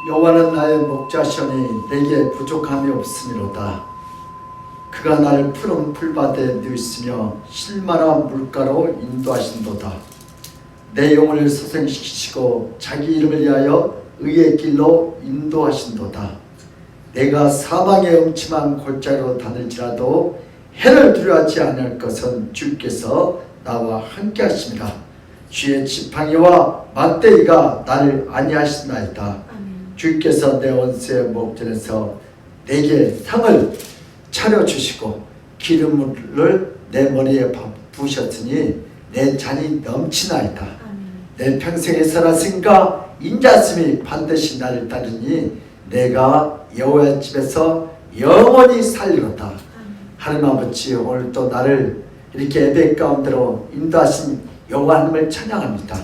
여호와는 나의 목자시오니 내게 부족함이 없으미로다. 그가 나를 푸른 풀밭에 누이시며 실만한 물가로 인도하신도다. 내 영혼을 소생시키시고 자기 이름을 위하여 의의 길로 인도하신도다. 내가 사방의 음침한 골짜기로 다닐지라도 해를 두려워하지 않을 것은 주께서 나와 함께 하심이라. 주의 지팡이와 막대기가 나를 안위하시나이다. 주께서 내 원수의 목전에서 내게 상을 차려주시고 기름을 내 머리에 부으셨으니 내 잔이 넘치나이다. 내 평생에 살았으니까 인자심이 반드시 나를 따르니 내가 여호와의 집에서 영원히 살리로다. 하나님 아버지, 오늘도 나를 이렇게 예배 가운데로 인도하신 여호와 하나님을 찬양합니다.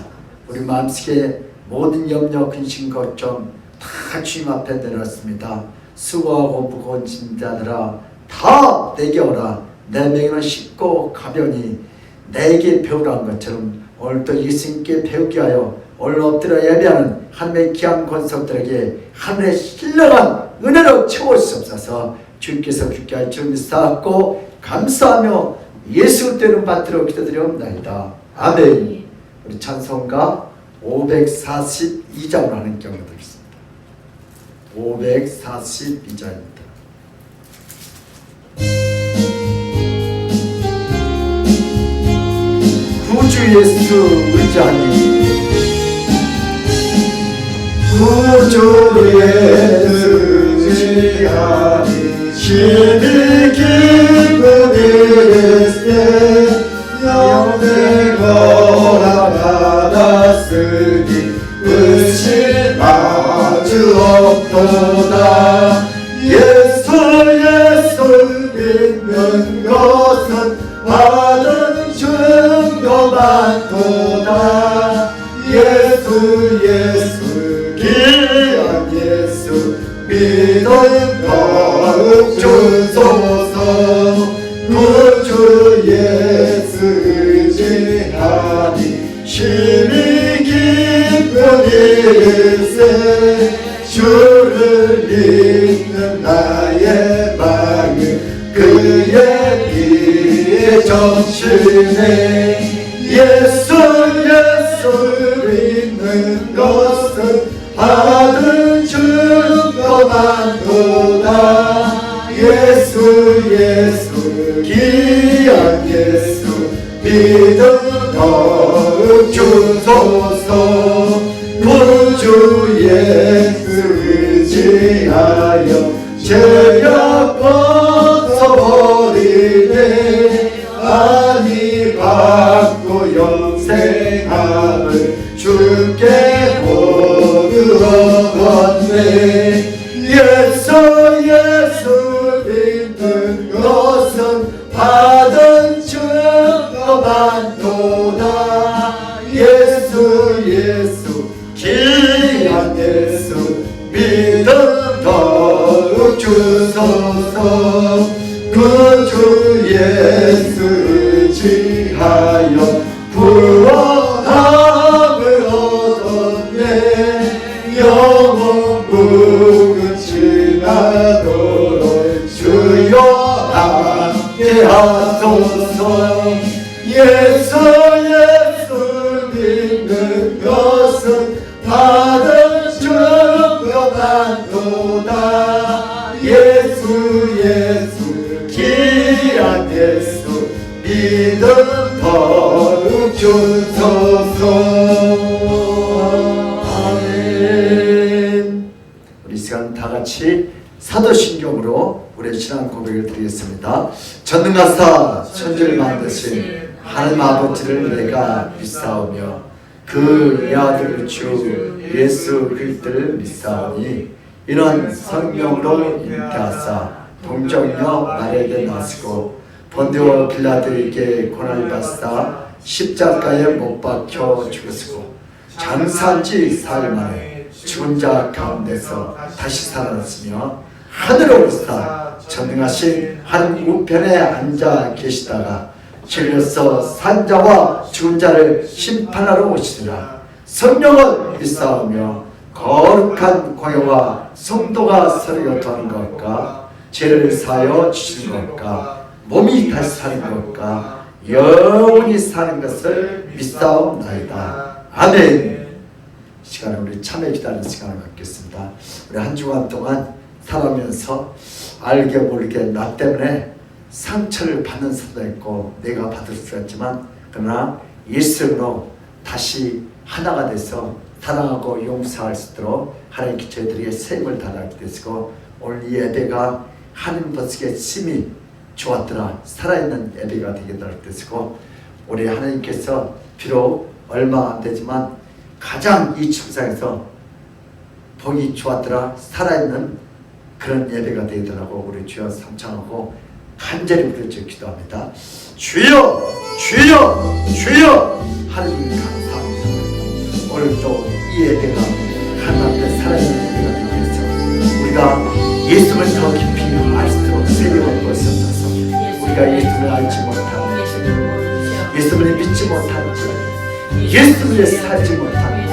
우리 마음속에 모든 염려, 근심, 걱정 다 주님 앞에 내렸습니다. 수고하고 무거운 짐자들아 다 내게 오라. 내 맹인은 쉽고 가벼우니 내게 배우라는 것처럼 오늘도 예수님께 배우게 하여 오늘 엎드려 예배하는 하나님의 귀한 권속들에게 하늘의 신령한 은혜로 채워주옵소서. 주께서 주께 할 줄 믿사옵고 감사하며 예수 그리스도의 받들어 기도드리옵나이다. 아멘. 우리 찬송가 542장으로 하는 경우 드리겠습니다. 542장입니다. 구주 예수 의지하니 구주 예수 의지하니 심히 기쁜 일세 영생 허락받았으니 의심할 주 없도다. 예수 믿는 것은 받은 증거 많도다. 예수 귀한 예수 믿음 더욱 주소서. 구주 예수 의지하니 심히 기쁜 일세 주를 믿는 나의 마음 그의 피에 정신해. 예수 믿는 것은 받은 증거 많도다. 예수 귀한 예수 믿음 더욱 주소서. 구주 예수 의지하여 죄악 벗어버리네. 안위 받고 영생함을 주께 모두 얻었네. 예수 믿는 것은 받은 증거 많도다. 예수 귀한 예수 믿음 더욱 주소서. 구주 예수 의지하여 구원함을 얻었네. 영원 묵은 지나도록 주여 함께 하소서. 예수 믿는 것은 받은 증거 많도다. 예수 귀한 예수 믿음 더욱 주소서. 아멘. 우리 시간 다 같이 사도신경으로 우리의 신앙 고백을 드리겠습니다. 전능하사 천지를 만드신 하나님 아버지를 내가 믿사오며 그 아들 주 예수 그리스도를 믿사오니 이는 성령으로 잉태하사 동정녀 마리아에게 나시고 본디오 빌라도에게 고난을 받사 십자가에 못 박혀 죽으시고 장사한 지 사흘 만에 죽은 자 가운데서 다시 살아났으며 하늘에 오르사 전능하신 하늘 우편에 앉아 계시다가 진리로서 산자와 죽은 자를 심판하러 오시리라. 성령을 믿사오며 거룩한 공회와 성도가 서로 교통하는 것과 죄를 사하여 주시는 것과 몸이 다시 사는 것과 영원히 사는 것을 믿사옵나이다. 아멘. 시간을 우리 참여 기다리는 시간을 갖겠습니다. 우리 한 주간 동안 살아가면서 알게 모르게 나 때문에 상처를 받는 사람도 있고 내가 받을 수가 있지만 그러나 예수로 다시 하나가 돼서 사랑하고 용서할 수 있도록 하나님께 저희들에게 세임을 달라게 되시고 오늘 이 예배가 하나님 보시기에 심히 좋았더라 살아있는 예배가 되게 달라게 되시고 우리 하나님께서 비록 얼마 안 되지만 가장 이 축상에서 보기 좋았더라 살아있는 그런 예배가 되더라고 우리 주여 삼창하고 간절히 부르짖어 기도합니다. 주여 주여 주여 하나님 감사합니다. 오늘도 이 예배가 하나님 앞에 살아있는 예배가 되기 위해서 우리가 예수를 더 깊이 알 수 있도록 세력을 부어주셔서 우리가 예수를 알지 못한 예수를 믿지 못한 예수를 살지 못한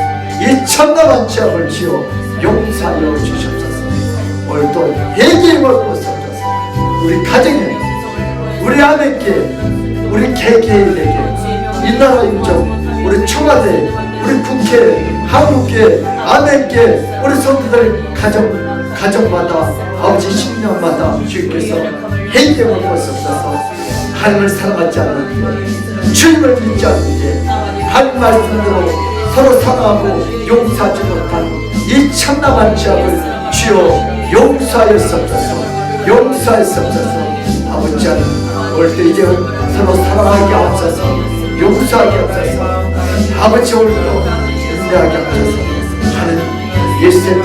이 천당한 죄악을 지어 용서하여 주시옵소서. 오늘도 회개의 법을 써줘서 우리 가정에 우리 아내께 우리 개개인에게 이 나라 인정 우리 청와대 우리 국회 한국계 아내께 우리 성도들 가정마다 아버지 10년마다 주님께서 회개의 법을 써줘서 하나님을 사랑하지 않는 주님을 믿지 않는 하나님 말씀대로 서로 사랑하고 용서하지 못한 이 참남한 죄악을 주여 용서하였옵소서. 용서하였옵소서. 아버지 하나님 오늘도 이제 서로 사랑하게 하옵소서. 용서하게 하옵소서. 아버지 오늘도 은혜하게 하옵소서. 하나님 예수님은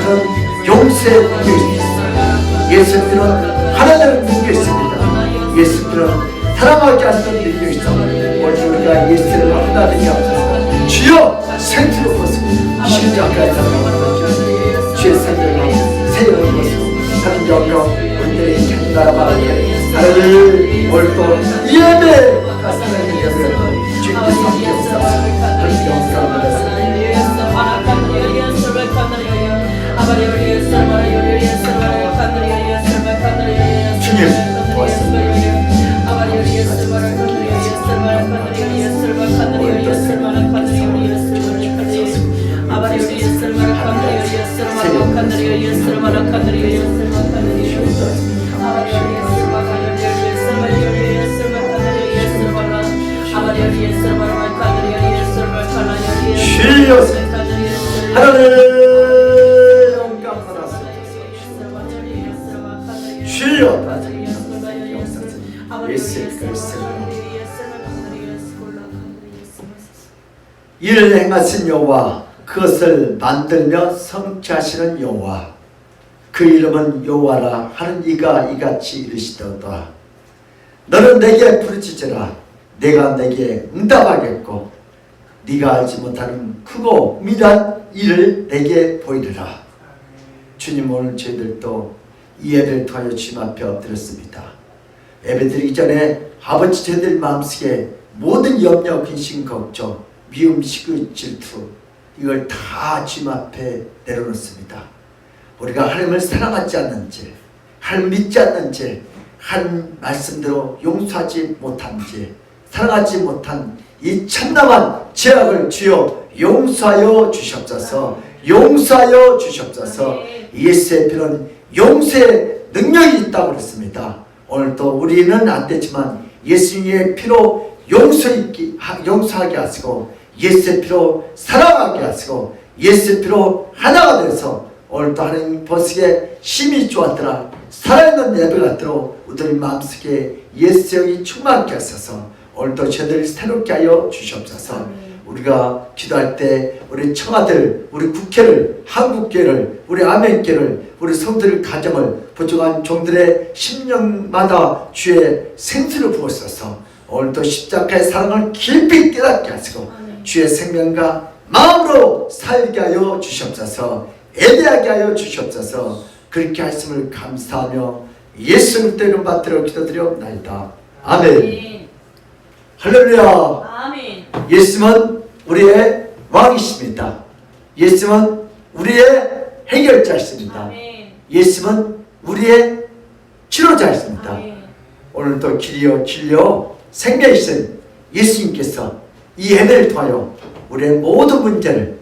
용서의 능력이 있습니다. 예수님은 하나님의 능력이 있습니다. 예수님은 사랑하게 하는 능력이 있습니다. 오늘 우리가 예수를 하나 되게 하옵소서. 주여 생수로 벗고 십자가에 달려 주의 생명을 세력을 벗고 하는 영역 우리들의 kend나라 바라게 하나님 오늘도 이 예배가 살아있는 예배를 주님께서 함께 하옵소서. 하나님 영광을 주님 도와주세요. 하나님 영광 받았습니다. 주여 예수 그리스도 이를 행하신 여호와 그것을 만들며 성취하시는 여호와 그 이름은 여호와라 하는 이가 이같이 이르시도다. 너는 내게 부르짖으라 내가 내게 응답하겠고 네가 알지 못하는 크고 미란 일을 내게 보이리라. 주님 오늘 저희들도 이 예배를 통하여 주님 앞에 엎드렸습니다. 예배드리기 전에 아버지 저희들 마음속에 모든 염려, 근심, 걱정, 미움, 시기, 질투 이걸 다 주님 앞에 내려놓습니다. 우리가 하나님을 사랑하지 않는지 하나님 믿지 않는지 하나님 말씀대로 용서하지 못한지 사랑하지 못한 이 참남한 죄악을 주여 용서하여 주시옵소서. 용서하여 주시옵소서. 예수의 피는 용서의 능력이 있다고 그랬습니다. 오늘도 우리는 안 되지만 예수님의 피로 용서하게 하시고 예수의 피로 사랑하게 하시고 예수의 피로 하나가 돼서 오늘도 하나님 보시기에 심히 좋았더라 살아있는 예배가 같도록 우리 마음속에 예수 영이 충만케 하셔서 오늘도 저희들을 새롭게 하여 주시옵소서. 우리가 기도할 때 우리 청아들, 우리 국회를, 한국교회를, 우리 아멘교회를, 우리 성도들 가정을 부족한 종들의 심령마다 주의 생수를 부어서서 오늘도 십자가의 사랑을 깊이 깨닫게 하시고 주의 생명과 마음으로 살게 하여 주시옵소서. 예배하게 하여 주시옵소서. 그렇게 하심을 감사하며 예수 그리스도의 이름 받들어 기도드리옵나이다. 아멘. 할렐루야. 아멘. 예수님은 우리의 왕이십니다. 예수님은 우리의 해결자이십니다. 아멘. 예수님은 우리의 치료자이십니다. 아멘. 오늘도 길이요 진리요 생명이신 예수님께서 이 예배를 통하여 우리의 모든 문제를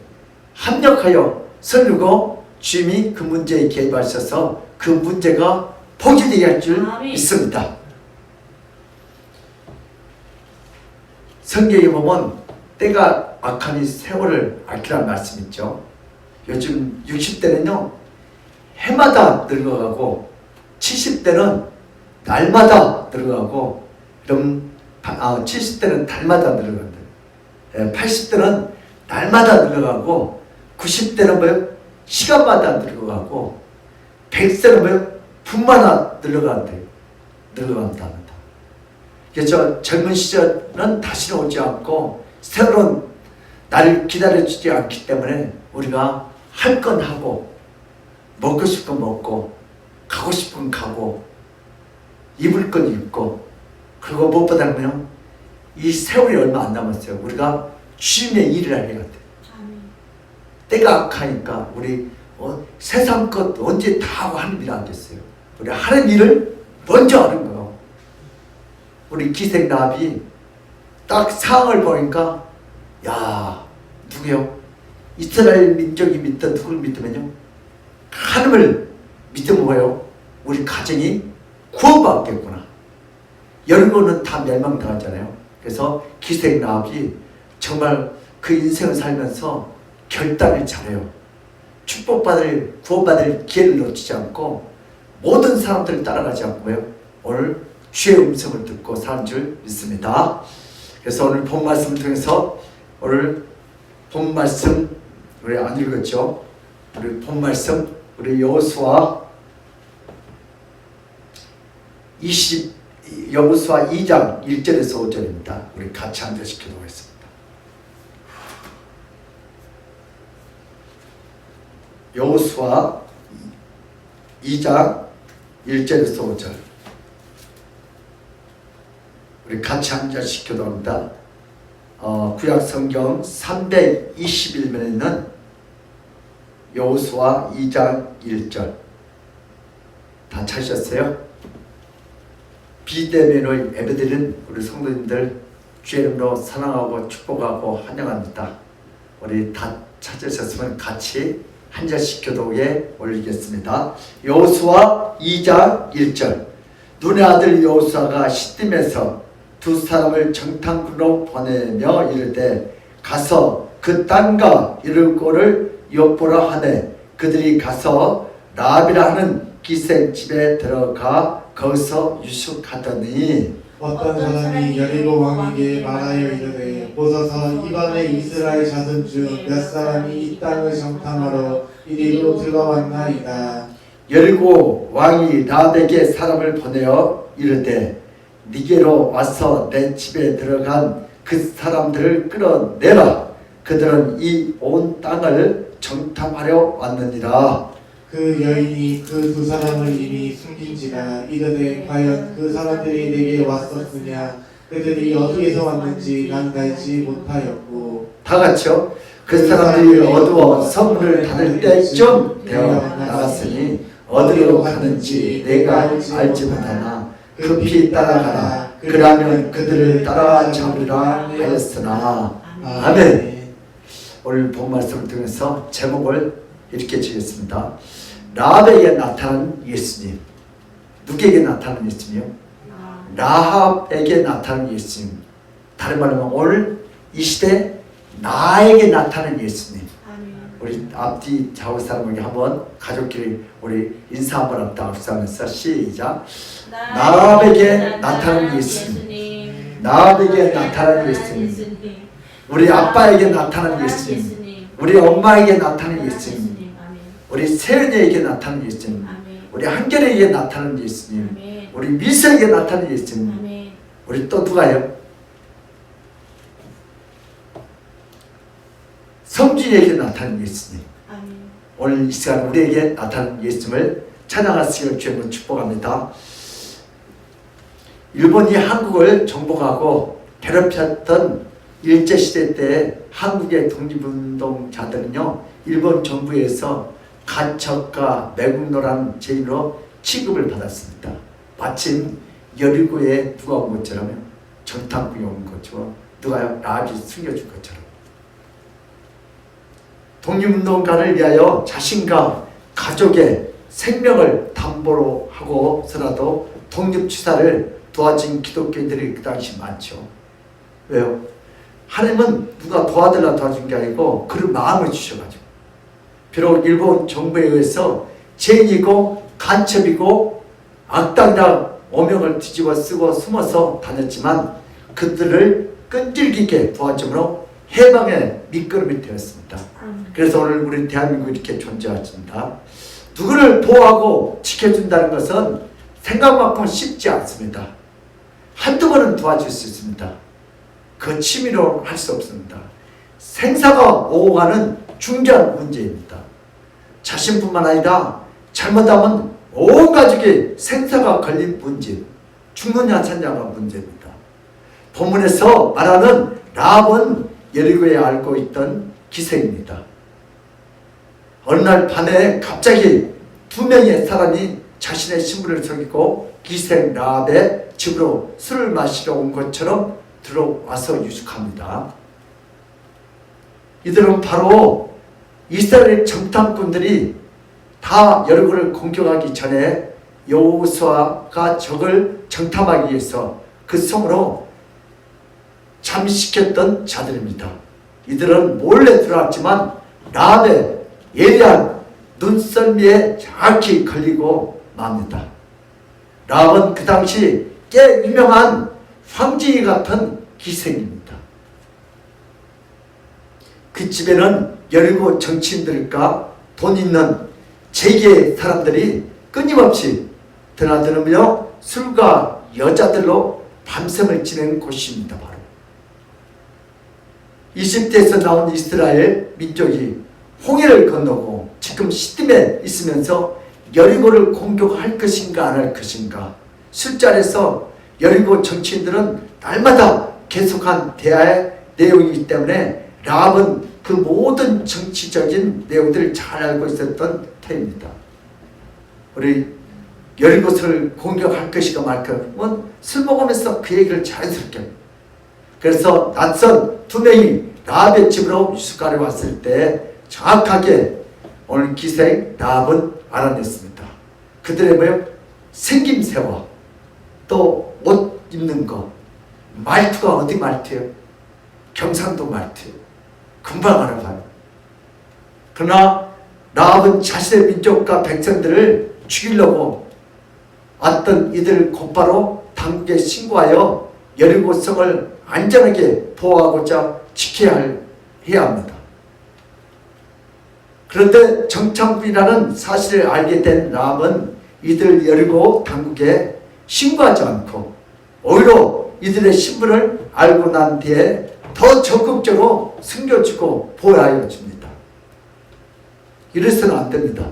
합력하여 설르고 주님이 그 문제에 개입하셔서 그 문제가 포기되게 할 줄 믿습니다. 성경에 보면 때가 악하니 세월을 아끼라는 말씀 있죠. 요즘 60대는요 해마다 늙어가고 70대는 날마다 늙어가고 그럼 70대는 달마다 늙어간다. 80대는 날마다 늙어가고 90대는 뭐요? 시간마다 늙어가고 100세는 뭐요? 분마다 늙어간답니다. 그래서 젊은 시절은 다시는 오지 않고 새로운 나를 기다려주지 않기 때문에 우리가 할 건 하고 먹고 싶은 건 먹고 가고 싶은 건 가고 입을 건 입고 그리고 무엇보다는 이 세월이 얼마 안 남았어요. 우리가 주님의 일을 하게 같아요. 때가 악하니까 우리 세상 것 언제 다 하고 하는 일 하겠어요. 우리 하는 일을 먼저 하는 거예요. 우리 기생나비 딱 상황을 보니까 야 누구요? 이스라엘 민족이 믿던 누굴 믿으면요 하나님을 믿으면 뭐예요? 우리 가정이 구원받겠구나. 열고는 다 멸망당하잖아요. 그래서 기생나비 정말 그 인생을 살면서 결단을 잘해요. 축복받을 구원받을 기회를 놓치지 않고 모든 사람들을 따라가지 않고요 오늘 주의 음성을 듣고 사는 줄 믿습니다. 그래서 오늘 본 말씀을 통해서 오늘 본 말씀 우리 안 읽었죠? 우리 본 말씀 우리 여호수아 2장 1절에서 5절입니다. 우리 같이 앉아서 기도하겠습니다. 여호수아 2장 1절에서 5절 우리 같이 앉아서 기도합니다. 구약성경 321면에 있는 여호수아 2장 1절 다 찾으셨어요? 비대면의 예배드리는 우리 성도님들 주의 이름으로 사랑하고 축복하고 환영합니다. 우리 다 찾으셨으면 같이 한 절씩 기도에 올리겠습니다. 여호수아 2장 1절 눈의 아들 여호수아가 시딤에서 두 사람을 정탐꾼으로 보내며 이르되 가서 그 땅과 이를 꼴을 엿보라 하되 그들이 가서 라합이라 하는 기생 집에 들어가 거기서 유숙하더니 어떤 사람이 여리고 왕에게 말하여 이르되 보소서 이번에 이스라엘 자손 중 몇 사람이 이 땅을 정탐하러 이리로 들어왔나이다. 여리고 왕이 라합에게 사람을 보내어 이르되 니게로 와서 내 집에 들어간 그 사람들을 끌어내라. 그들은 이 온 땅을 정탐하려 왔느니라. 그 여인이 그 두 사람을 이미 숨긴지라 이르되 과연 그 사람들이 내게 왔었느냐. 그들이 어디에서 왔는지 난 알지 못하였고. 다 같이요. 그 사람들이 어두워 성문을 닫을 때쯤 되어 나갔으니 어디로 가는지 내가 알지 못하나 급히 따라가라. 그러면 그들을 따라잡으리라 하였으나. 아멘. 오늘 본 말씀을 통해서 제목을 이렇게 지었습니다. 라합에게 나타난 예수님. 누구에게 나타난 예수님이요? 라합에게 나타난 예수님. 다른 말로 하면 오늘 이 시대 나에게 나타난 예수님. 우리 앞뒤 좌우 사람에게 한번 가족끼리 우리 인사 한번 합니다. 합사하면서 시작. 라합에게 나타난 예수님. 라합에게 나타난 예수님. 우리 아빠에게 나타난 예수님, 우리 엄마에게 나타난 예수님, 우리 세연이에게 나타난 예수님, 우리 한결에게 나타난 예수님, 우리 미서에게 나타난 예수님, 우리 또 누가요? 성준이에게 나타난 예수님. 오늘 이 시간 우리에게 나타난 예수님을 찬양할 시간을 주님을 축복합니다. 일본이 한국을 정복하고 괴롭혔던 일제시대 때 한국의 독립운동자들은요, 일본 정부에서 간첩과 매국노라는 죄인으로 취급을 받았습니다. 마침 여리고에 누가 온 것처럼요, 정탐꾼이 온 것처럼, 누가요? 라합이 숨겨준 것처럼. 독립운동가를 위하여 자신과 가족의 생명을 담보로 하고서라도 독립투사를 도와준 기독교인들이 그 당시 많죠. 왜요? 하나님은 누가 도와달라 도와준 게 아니고 그런 마음을 주셔가지고, 비록 일본 정부에 의해서 죄인이고 간첩이고 악당이라 오명을 뒤집어 쓰고 숨어서 다녔지만 그들을 끈질기게 도와줌으로 해방의 밑거름이 되었습니다. 그래서 오늘 우리 대한민국이 이렇게 존재하십니다. 누구를 보호하고 지켜준다는 것은 생각만큼 쉽지 않습니다. 한두 번은 도와줄 수 있습니다. 그 취미로 할 수 없습니다. 생사가 오고 가는 중요한 문제입니다. 자신뿐만 아니라 잘못하면 온 가족의 생사가 걸린 문제, 죽느냐 사냐가 문제입니다. 본문에서 말하는 라합은 여리고에 알고 있던 기생입니다. 어느 날 밤에 갑자기 두 명의 사람이 자신의 신분을 속이고 기생 라합의 집으로 술을 마시러 온 것처럼 들어와서 유숙합니다. 이들은 바로 이스라엘 정탐꾼들이 다 여리고를 공격하기 전에 여호수아가 적을 정탐하기 위해서 그 성으로 잠식했던 자들입니다. 이들은 몰래 들어왔지만 라합의 예리한 눈썰미에 정확히 걸리고 맙니다. 라합은 그 당시 꽤 유명한 황제이 같은 기생입니다. 그 집에는 여리고 정치인들과 돈 있는 재계의 사람들이 끊임없이 드나들으며 술과 여자들로 밤샘을 지내는 곳입니다. 바로 이집트에서 나온 이스라엘 민족이 홍해를 건너고 지금 시딤에 있으면서 여리고를 공격할 것인가 안 할 것인가, 술자리에서 여리고 정치인들은 날마다 계속한 대화의 내용이기 때문에 라합은 그 모든 정치적인 내용들을 잘 알고 있었던 터입니다. 우리 여리고를 공격할 것인가 말 것은 술 먹으면서 그 얘기를 자연스럽게 합니다. 그래서 낯선 두 명이 라합의 집으로 유숙하러 왔을 때 정확하게 오늘 기생 라합은 알아냈습니다. 그들의 뭐예요? 생김새와 또 옷 입는 거, 말투가 어디 말투예요? 경상도 말투예요. 금방 알아봐요. 그러나 라합은 자신의 민족과 백성들을 죽이려고 왔던 이들을 곧바로 당국에 신고하여 여리고 성을 안전하게 보호하고자 해야 합니다. 그런데 정탐꾼이라는 사실을 알게 된 라합은 이들 여리고 당국에 신고하지 않고 오히려 이들의 신분을 알고 난 뒤에 더 적극적으로 숨겨주고 보호하여 줍니다. 이래서는 안 됩니다.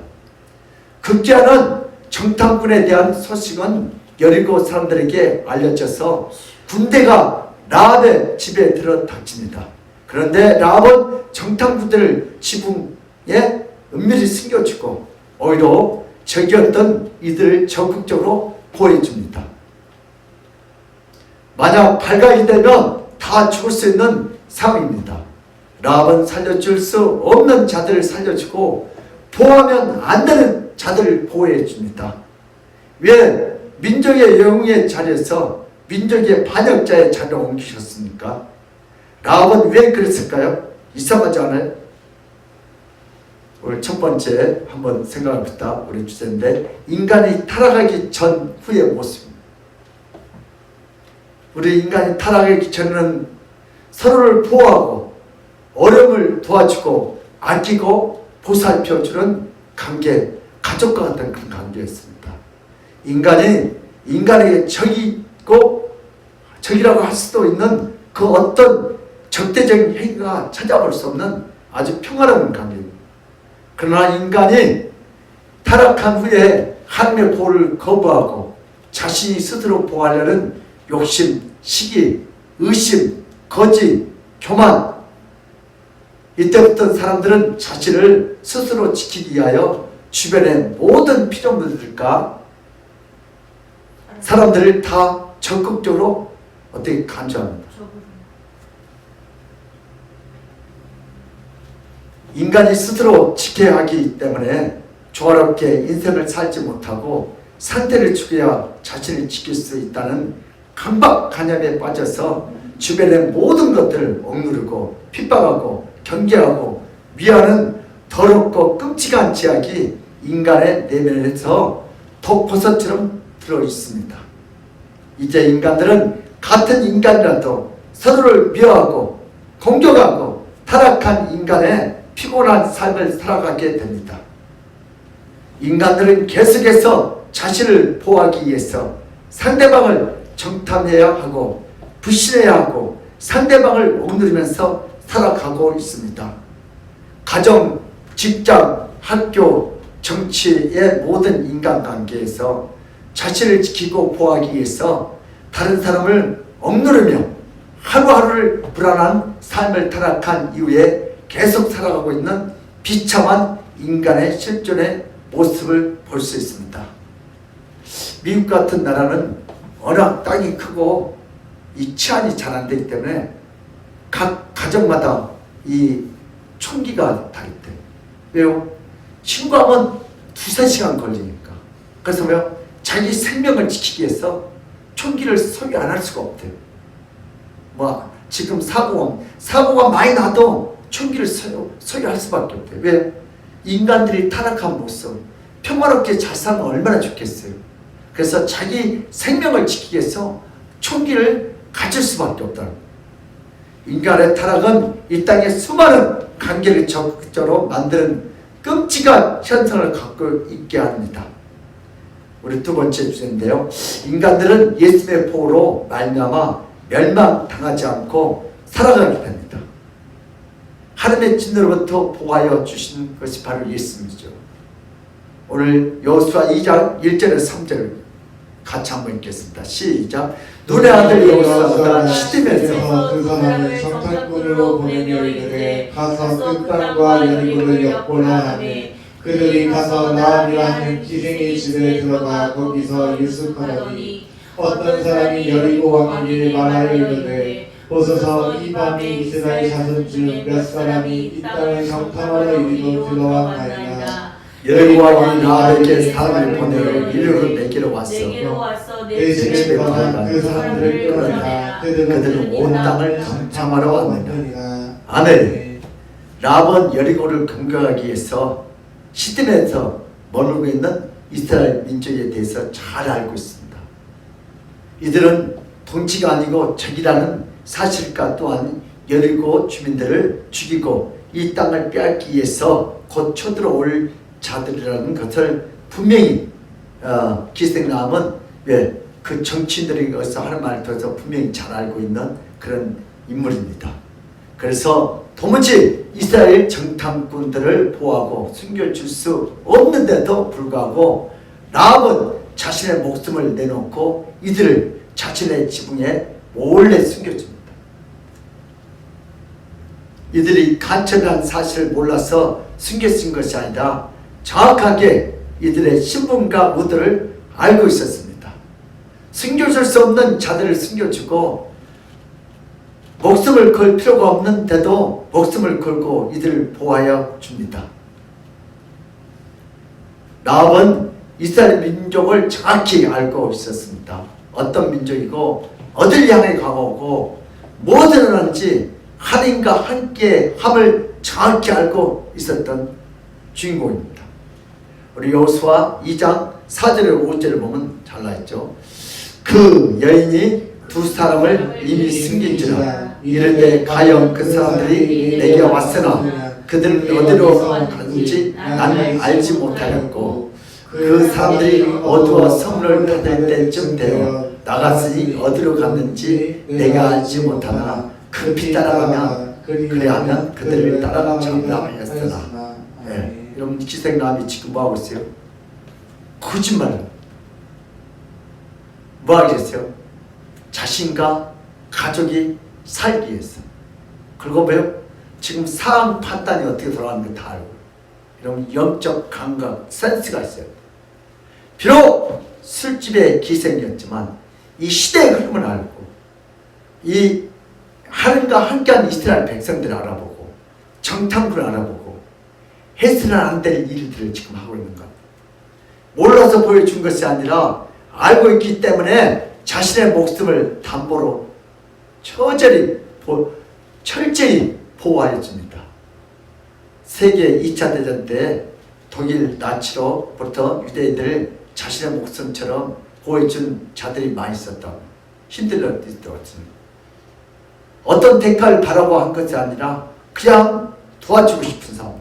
급기야는 정탐꾼에 대한 소식은 여리고 사람들에게 알려져서 군대가 라합의 집에 들어닥칩니다. 그런데 라합은 정탐꾼들을 지붕에 은밀히 숨겨주고 오히려 적이었던 이들을 적극적으로 보호해줍니다. 만약 발각이 되면 다 죽을 수 있는 상황입니다. 라합은 살려줄 수 없는 자들을 살려주고 보호하면 안 되는 자들을 보호해줍니다. 왜 민족의 영웅의 자리에서 민족의 반역자의 자리로 옮기셨습니까? 라합은 왜 그랬을까요? 이상하지 않아요? 오늘 첫 번째 한번 생각해봅시다. 우리 주제인데 인간이 타락하기 전 후의 모습입니다. 우리 인간이 타락하기 전에는 서로를 보호하고 어려움을 도와주고 아끼고 보살펴주는 관계, 가족과 같은 그런 관계였습니다. 인간이 인간에게 적이라고 할 수도 있는 그 어떤 적대적인 행위가 찾아볼 수 없는 아주 평화로운 관계입니다. 그러나 인간이 타락한 후에 하나님의 보호를 거부하고 자신이 스스로 보호하려는 욕심, 시기, 의심, 거짓, 교만, 이때부터 사람들은 자신을 스스로 지키기 위하여 주변의 모든 피조물들과 사람들을 다 적극적으로 어떻게 간주합니다. 인간이 스스로 지켜야 하기 때문에 조화롭게 인생을 살지 못하고 상태를 죽여야 자신을 지킬 수 있다는 강박관념에 빠져서 주변의 모든 것들을 억누르고 핍박하고 경계하고 미워하는 더럽고 끔찍한 죄악이 인간의 내면에서 독버섯처럼 들어있습니다. 이제 인간들은 같은 인간이라도 서로를 미워하고 공격하고 타락한 인간의 피곤한 삶을 살아가게 됩니다. 인간들은 계속해서 자신을 보호하기 위해서 상대방을 정탐해야 하고 불신해야 하고 상대방을 억누르면서 살아가고 있습니다. 가정, 직장, 학교, 정치의 모든 인간관계에서 자신을 지키고 보호하기 위해서 다른 사람을 억누르며 하루하루를 불안한 삶을 타락한 이후에 계속 살아가고 있는 비참한 인간의 실존의 모습을 볼 수 있습니다. 미국 같은 나라는 워낙 땅이 크고 이 치안이 잘 안 되기 때문에 각 가정마다 이 총기가 다 있대요. 왜요? 신고하면 2-3시간 걸리니까. 그래서 뭐요? 자기 생명을 지키기 위해서 총기를 소유 안 할 수가 없대요. 뭐 지금 사고가 많이 나도 총기를 소유할 수밖에 없대요. 왜? 인간들이 타락한 모습, 평화롭게 잘 살면 얼마나 좋겠어요. 그래서 자기 생명을 지키기 위해서 총기를 가질 수밖에 없다. 인간의 타락은 이 땅에 수많은 관계를 적극적으로 만드는 끔찍한 현상을 갖고 있게 합니다. 우리 두 번째 주제인데요. 인간들은 예수님의 보호로 말미암아 멸망당하지 않고 살아가게 됩니다. 하나님의 진노로부터 보호하여 주신 것이 바로 예수님이죠. 오늘 여호수아 2장 1절에서 3절 같이 한번 읽겠습니다. 시작. 눈의 아들 여호수아가 시딤에서 그 사람을 정탐꾼으로 보내며 이르되 가서 끝 땅과 여리고를 엿보라 하매 그들이 가서 나함이라 하는 기생의 집에 들어가 거기서 유숙하더니 어떤 사람이 여리고 왕에게 말하여 이르되 보소서 이 밤에 이스라엘 자손 중 몇 사람이 이 땅을 정탐하러 이리로 들어왔나이다. 여리고 왕이 나에게 사람을 보내어 이리로 내게로 왔어. 내 집에 들어간 그 사람들을 끌어내라. 그들은 온 땅을 정탐하러 왔느니라. 왔느니라. 아멘. 라합은 여리고를 공격하기 위해서 시딤에서 머물고 있는 이스라엘 민족에 대해서 잘 알고 있습니다. 이들은 동지가 아니고 적이라는 사실과 또한 여리고 주민들을 죽이고 이 땅을 빼앗기 위해서 곧 쳐들어올 자들이라는 것을 분명히 기생라함은 그 정치인들이 어디서 하는 말을 들어서 분명히 잘 알고 있는 그런 인물입니다. 그래서 도무지 이스라엘 정탐꾼들을 보호하고 숨겨줄 수 없는데도 불구하고 라합은 자신의 목숨을 내놓고 이들을 자신의 지붕에 몰래 숨겨줍니다. 이들이 간첩이라는 사실을 몰라서 숨겨진 것이 아니라 정확하게 이들의 신분과 의도를 알고 있었습니다. 숨겨줄 수 없는 자들을 숨겨주고 목숨을 걸 필요가 없는데도 목숨을 걸고 이들을 보호하여 줍니다. 라합은 이스라엘 민족을 정확히 알고 있었습니다. 어떤 민족이고 어딜 향해 가고 무엇을 하는지 하나님과 함께 함을 정확히 알고 있었던 주인공입니다. 우리 여호수아 2장 4절에 5절을 보면 잘 나있죠. 그 여인이 두 사람을 이미 숨긴지라. 이르되 가영 그 사람들이 내게 왔으나 그들은 어디로 갔는지 나는 알지 못하였고 그 사람들이 어두워 선물을 받을 때쯤 되어 나갔으니 어디로 갔는지 내가 알지 못하나 급히 따라가면 그래하면 그들을 따라 잡으라 하였으나. 네. 여러분 기생남이 지금 뭐하고 있어요? 거짓말. 뭐하고 있어요? 자신과 가족이 살기 위해서. 그리고 뭐요? 지금 상황 판단이 어떻게 돌아가는 거 다 알고. 여러분 영적 감각, 센스가 있어요. 비록 술집의 기생이었지만 이 시대의 흐름을 알고 이 하나님과 함께한 이스라엘 백성들을 알아보고 정탐꾼을 알아보고 해서는 안 될 일들을 지금 하고 있는 것. 몰라서 보여준 것이 아니라 알고 있기 때문에 자신의 목숨을 담보로 철저히 보호하여 줍니다. 세계 2차 대전 때 독일 나치로부터 유대인들을 자신의 목숨처럼 보호해준 자들이 많이 있었다. 힘들었던 있었습니다. 어떤 대가를 바라고 한 것이 아니라 그냥 도와주고 싶은 사람.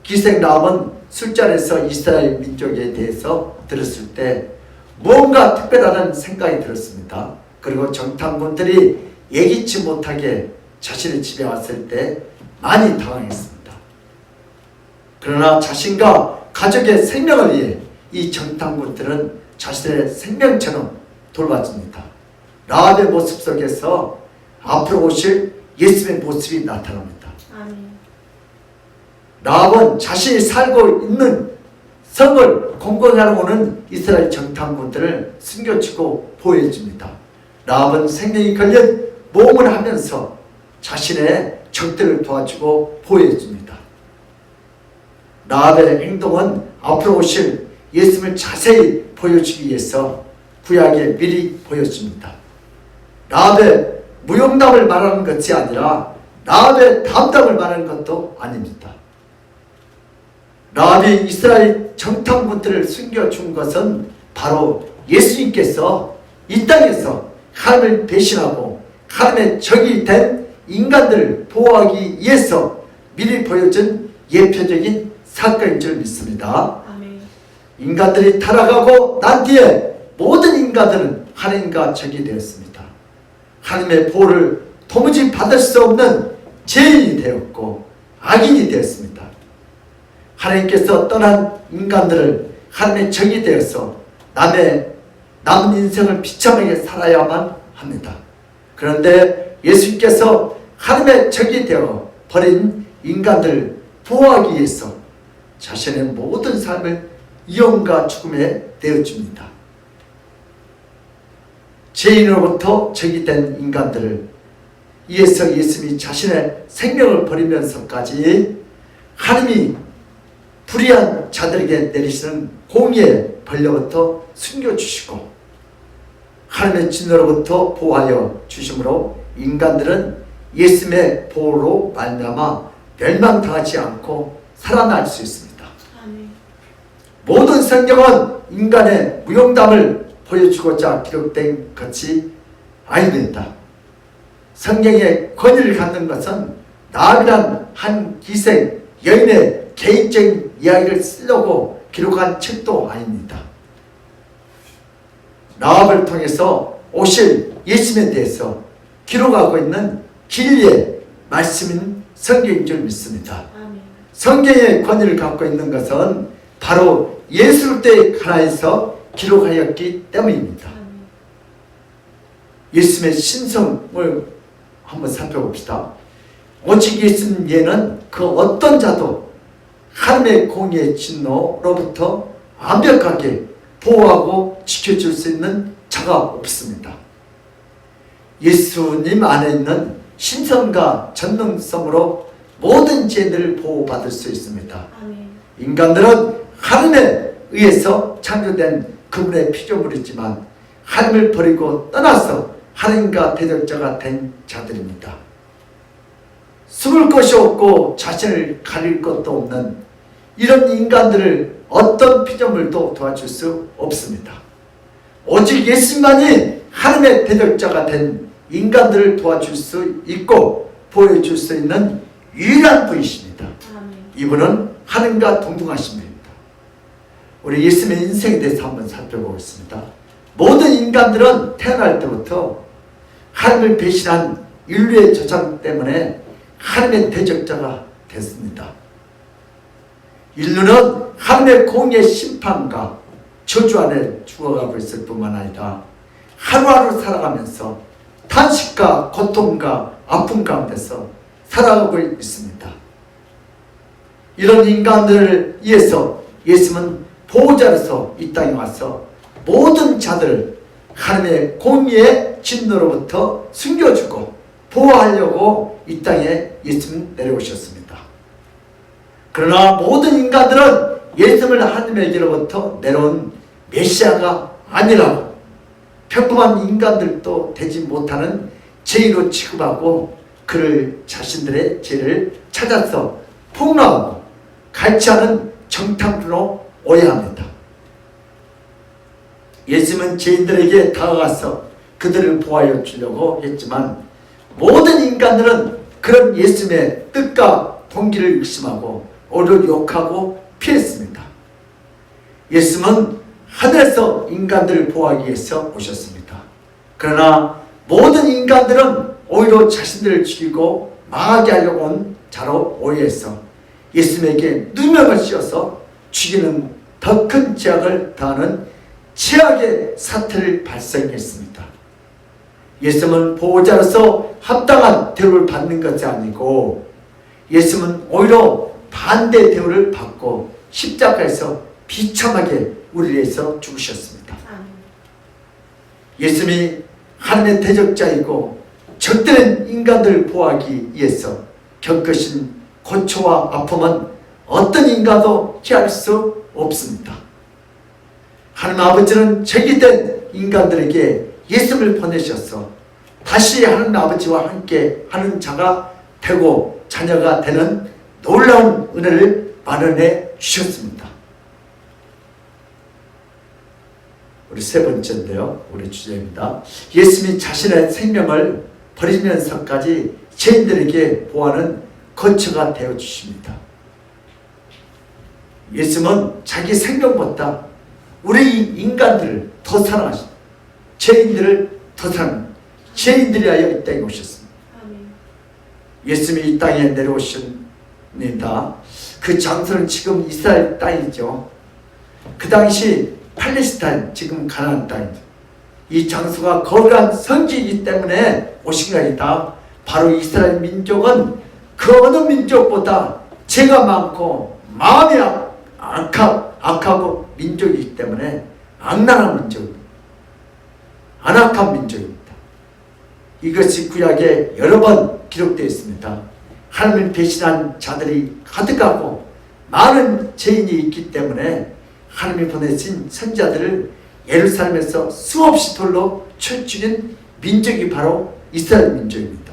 기생라합은 술잔에서 이스라엘 민족에 대해서 들었을 때 뭔가 특별하다는 생각이 들었습니다. 그리고 정탐꾼들이 예기치 못하게 자신의 집에 왔을 때 많이 당황했습니다. 그러나 자신과 가족의 생명을 위해 이 정탐꾼들은 자신의 생명처럼 돌봐줍니다. 라합의 모습 속에서 앞으로 오실 예수의 모습이 나타납니다. 아멘. 라합은 자신이 살고 있는 성을 공격하러 오는 이스라엘 정탐꾼들을 숨겨주고 보호해줍니다. 라합은 생명이 걸린 모험을 하면서 자신의 적들을 도와주고 보호해줍니다. 라합의 행동은 앞으로 오실 예수를 자세히 보여주기 위해서 구약에 미리 보여줍니다. 라합의 무용담을 말하는 것이 아니라 라합의 담담을 말하는 것도 아닙니다. 라합이 이스라엘 정탐꾼들을 숨겨준 것은 바로 예수님께서 이 땅에서 하나님을 배신하고 하나님의 적이 된 인간들을 보호하기 위해서 미리 보여준 예표적인 사건인 줄 믿습니다. 아멘. 인간들이 타락하고 난 뒤에 모든 인간들은 하나님과 적이 되었습니다. 하나님의 보호를 도무지 받을 수 없는 죄인이 되었고 악인이 되었습니다. 하나님께서 떠난 인간들을 하나님의 적이 되어서 남은 인생을 비참하게 살아야만 합니다. 그런데 예수님께서 하나님의 적이 되어 버린 인간들을 보호하기 위해서 자신의 모든 삶을 이혼과 죽음에 내어줍니다. 죄인으로부터 적이 된 인간들을 위해서 예수님이 자신의 생명을 버리면서까지 하나님이 불의한 자들에게 내리시는 공의의 벌로부터 숨겨주시고 하나님의 진노로부터 보호하여 주심으로 인간들은 예수님의 보호로 말미암아 멸망당하지 않고 살아날 수 있습니다. 아멘. 모든 성경은 인간의 무용담을 보여주고자 기록된 것이 아닙니다. 성경의 권위를 갖는 것은 라합이란 한 기생 여인의 개인적인 이야기를 쓰려고 기록한 책도 아닙니다. 라합을 통해서 오실 예수님에 대해서 기록하고 있는 진리의 말씀인 성경인 줄 믿습니다. 아멘. 성경의 권위를 갖고 있는 것은 바로 예수 그리스도의 가라에서 기록하였기 때문입니다. 아멘. 예수님의 신성을 한번 살펴봅시다. 오직 예수님 외에는 그 어떤 자도 하나님의 공의의 진노로부터 완벽하게 보호하고 지켜줄 수 있는 자가 없습니다. 예수님 안에 있는 신성과 전능성으로 모든 죄들을 보호받을 수 있습니다. 아멘. 인간들은 하나님에 의해서 창조된 그분의 피조물이지만 하나님을 버리고 떠나서 하나님과 대적자가 된 자들입니다. 숨을 것이 없고 자신을 가릴 것도 없는 이런 인간들을 어떤 피조물도 도와줄 수 없습니다. 오직 예수만이 하나님의 대적자가 된 인간들을 도와줄 수 있고 보여줄 수 있는 유일한 분이십니다. 이분은 하나님과 동등하신 분입니다. 우리 예수님의 인생에 대해서 한번 살펴보겠습니다. 모든 인간들은 태어날 때부터 하나님을 배신한 인류의 저장 때문에 하나님의 대적자가 됐습니다. 인류는 하나님의 공의의 심판과 저주 안에 죽어가고 있을 뿐만 아니라 하루하루 살아가면서 탄식과 고통과 아픔 가운데서 살아가고 있습니다. 이런 인간들을 위해서 예수님은 보호자로서 이 땅에 와서 모든 자들 하나님의 공의의 진노로부터 숨겨주고 보호하려고 이 땅에 예수님은 내려오셨습니다. 그러나 모든 인간들은 예수님을 하나님에게로부터 내려온 메시아가 아니라고 평범한 인간들도 되지 못하는 죄인으로 취급하고 그를 자신들의 죄를 찾아서 폭로하고 갈취하는 정탐꾼으로 오해합니다. 예수님은 죄인들에게 다가가서 그들을 보호하여 주려고 했지만 모든 인간들은 그런 예수님의 뜻과 동기를 의심하고 오히려 욕하고 피했습니다. 예수님은 하늘에서 인간들을 보호하기 위해서 오셨습니다. 그러나 모든 인간들은 오히려 자신들을 죽이고 망하게 하려고 온 자로 오해해서 예수님에게 누명을 씌워서 죽이는 더 큰 죄악을 당하는 최악의 사태를 발생했습니다. 예수님은 보호자로서 합당한 대우를 받는 것이 아니고 예수님은 오히려 반대 대우를 받고 십자가에서 비참하게 우리를 위해서 죽으셨습니다. 예수님이 하나님의 대적자이고 적대는 인간들을 보호하기 위해서 겪으신 고초와 아픔은 어떤 인간도 피할 수 없습니다. 하나님 아버지는 적이된 인간들에게 예수님을 보내셔서 다시 하나님 아버지와 함께 하는 자가 되고 자녀가 되는 놀라운 은혜를 마련해 주셨습니다. 우리 세 번째인데요. 우리 주제입니다. 예수님이 자신의 생명을 버리면서까지 죄인들에게 보호하는 거처가 되어 주십니다. 예수님은 자기 생명보다 우리 인간들을 더 사랑하십니다. 죄인들을 더 사랑합니다. 죄인들이 하여 이 땅에 오셨습니다. 예수님이 이 땅에 내려오십니다. 그 장소는 지금 이스라엘 땅이죠. 그 당시 팔레스타인, 지금 가나안 땅이죠. 이 장소가 거룩한 성지이기 때문에 오신 게 아니다. 바로 이스라엘 민족은 그 어느 민족보다 죄가 많고 마음이 악하고 민족이기 때문에 악랄한 민족입니다. 안악한 민족입니다. 이것이 구약에 여러 번 기록되어 있습니다. 하나님을 배신한 자들이 가득하고 많은 죄인이 있기 때문에 하나님이 보내신 선지자들을 예루살렘에서 수없이 돌로 쳐 죽인 민족이 바로 이스라엘 민족입니다.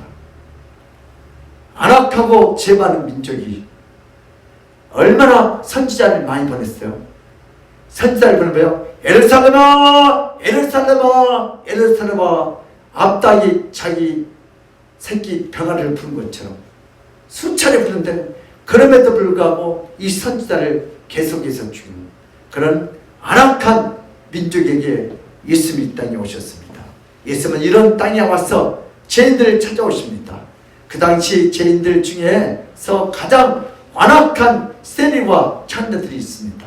안악하고 죄 많은 민족이 얼마나 선지자를 많이 보냈어요. 선지자를 보내면 예루살렘아 예루살렘아 예루살렘아 앞닭이 자기 새끼 병아리를 부른 것처럼 수차례 부른데 그럼에도 불구하고 이 선지자를 계속해서 죽이는 그런 안악한 민족에게 예수님이 이 땅에 오셨습니다. 예수님은 이런 땅에 와서 죄인들을 찾아오십니다. 그 당시 죄인들 중에서 가장 완악한 세리와 창녀들이 있습니다.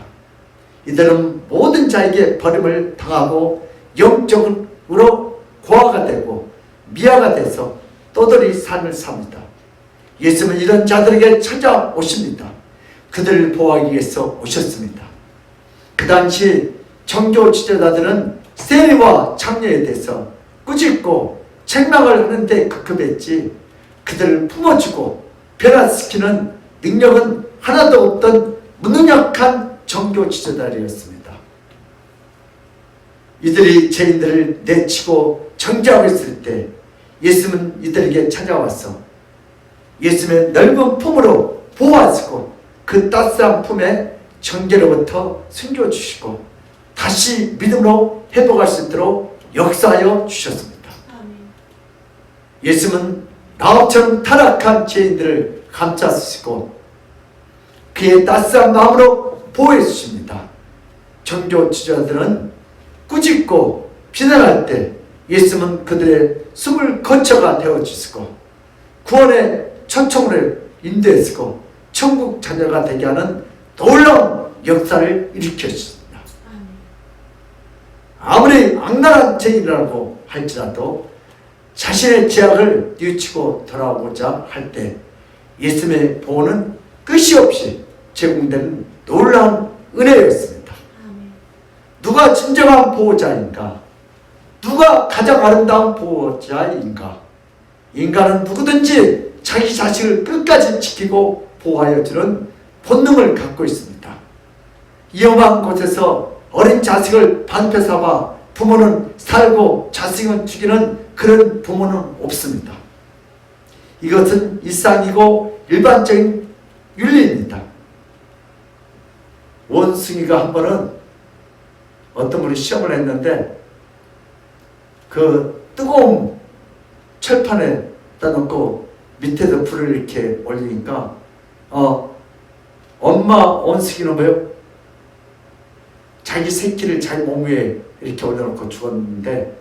이들은 모든 자에게 버림을 당하고 영적으로 고아가 되고 미아가 돼서 떠돌이 삶을 삽니다. 예수님은 이런 자들에게 찾아오십니다. 그들을 보호하기 위해서 오셨습니다. 그 당시 정교 지도자들은 세리와 창녀에 대해서 꾸짖고 책망을 하는데 급급했지 그들을 품어주고 변화시키는 능력은 하나도 없던 무능력한 정교 지도자들이었습니다. 이들이 죄인들을 내치고 정죄하고 있을 때 예수님은 이들에게 찾아와서 예수님의 넓은 품으로 보호하시고 그 따스한 품에 정죄로부터 숨겨주시고 다시 믿음으로 회복할 수 있도록 역사하여 주셨습니다. 예수님은 나처럼 타락한 죄인들을 감싸주시고 그의 따스한 마음으로 보호해 주십니다. 종교 지도자들은 꾸짖고 비난할 때 예수님은 그들의 숨을 거쳐가 되어주시고 구원의 초청을 인도했고 천국 자녀가 되게 하는 놀라운 역사를 일으켰습니다. 아무리 악랄한 죄인이라고 할지라도 자신의 죄악을 뉘우치고 돌아오고자 할 때 예수님의 보호는 끝이 없이 제공되는 놀라운 은혜였습니다. 누가 진정한 보호자인가? 누가 가장 아름다운 보호자인가? 인간은 누구든지 자기 자식을 끝까지 지키고 보호하여 주는 본능을 갖고 있습니다. 위험한 곳에서 어린 자식을 방패 삼아 부모는 살고 자식은 죽이는 그런 부모는 없습니다. 이것은 일상이고 일반적인 윤리입니다. 원숭이가 한 번은 어떤 분이 시험을 했는데 그 뜨거운 철판에 따놓고 밑에서 불을 이렇게 올리니까 엄마 원숭이는 뭐요? 자기 새끼를 자기 몸 위에 이렇게 올려놓고 죽었는데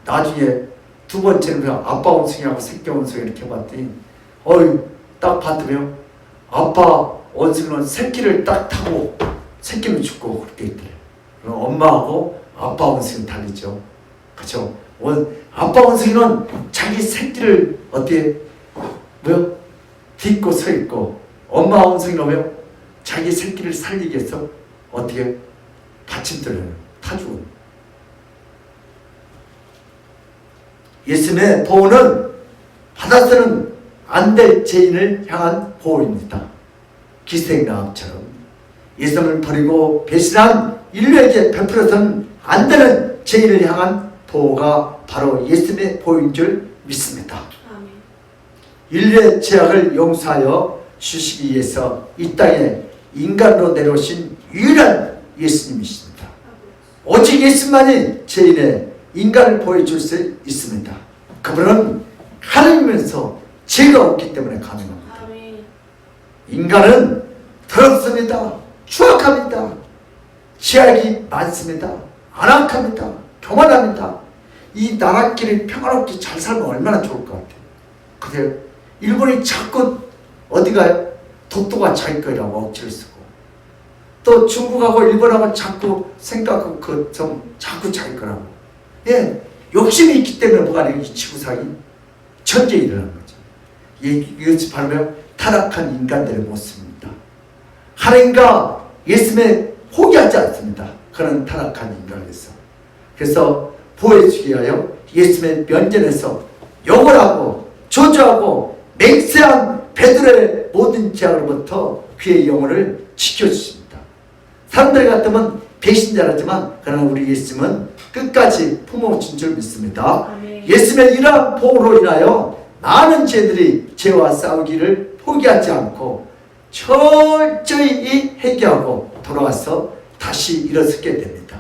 나중에 두 번째는 아빠 원숭이하고 새끼 원숭이 이렇게 봤더니 딱 봤더니 아빠 원숭이는 새끼를 딱 타고 새끼는 죽고 그렇게 있더래. 그럼 엄마하고 아빠 원숭이는 달리죠. 그렇죠? 아빠 원숭이는 자기 새끼를 어떻게 딛고 서 있고 엄마 원숭이는 왜요? 자기 새끼를 살리기 위해서 어떻게 받침들을 타주고. 예수님의 보호는 받아서는 안 될 죄인을 향한 보호입니다. 기생나합처럼 예수님을 버리고 배신한 인류에게 베풀어서는 안 되는 죄인을 향한 보호가 바로 예수님의 보호인 줄 믿습니다. 인류의 죄악을 용서하여 주시기 위해서 이 땅에 인간으로 내려오신 유일한 예수님이십니다. 오직 예수만이 죄인의 인간을 보여줄 수 있습니다. 그분은 하나님이면서 죄가 없기 때문에 가능합니다. 인간은 더럽습니다. 추악합니다. 죄악이 많습니다. 안악합니다. 교만합니다. 이 나라끼리 평화롭게 잘 살면 얼마나 좋을 것 같아요. 근데 일본이 자꾸 어디 가요? 독도가 자기 거라고 억지를 쓰고 또 중국하고 일본하고 자꾸 생각하고 자꾸 자기 거라고. 욕심이 있기 때문에 뭐가 아니고 이 지구상이 전쟁이 일어나는 거죠. 이것이 바로 타락한 인간들의 모습입니다. 하나님과 예수님을 포기하지 않습니다. 그런 타락한 인간에서. 그래서 보호해주기 위하여 예수님의 면전에서 욕을 하고 저주하고 맹세한 베드로의 모든 죄악으로부터 그의 영혼을 지켜주십니다. 사람들 같으면 배신자라지만 그러나 우리 예수님은 끝까지 품어주신 줄 믿습니다. 예수님의 이러한 보호로 인하여 많은 죄들이 죄와 싸우기를 포기하지 않고 철저히 회개하고 돌아와서 다시 일어서게 됩니다.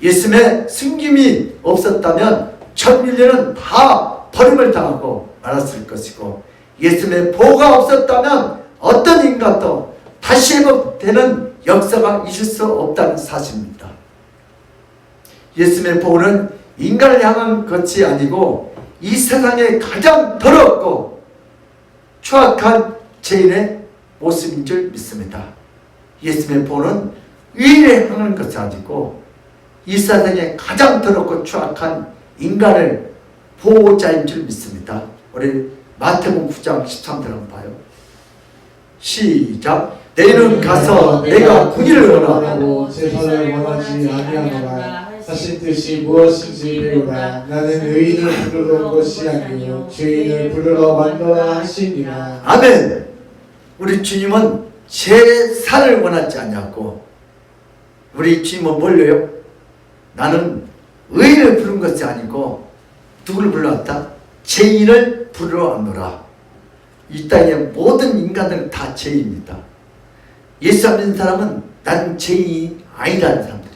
예수님의 숨김이 없었다면 전 인류는 다 버림을 당하고 말았을 것이고 예수님의 보호가 없었다면 어떤 인간도 다시 회복되는 역사가 있을 수 없다는 사실입니다. 예수님의 보호는 인간을 향한 것이 아니고 이 세상에 가장 더럽고 추악한 죄인의 모습인 줄 믿습니다. 예수님의 보호는 위에 향하는 것이 아니고 이 세상에 가장 더럽고 추악한 인간을 보호자인 줄 믿습니다. 우리 마태복음 9장 13절 한번 봐요. 시작. 너희는 가서 내가 공의를 원하고 재산을 원하지 아니하노라. 하신 뜻이 무엇인지 배우라. 나는 의인을 부르러 온 것이 아니요 죄인을 부르러 왔노라 하시니라. 아멘. 우리 주님은 제사를 원하지 않냐고. 우리 주님은 뭘로요? 나는 의인을 부른 것이 아니고 누구를 불러왔다? 죄인을 부르러 왔노라. 이 땅의 모든 인간들은 다 죄인입니다. 예수 안 믿는 사람은 나는 죄인이 아니라는 사람들이에요.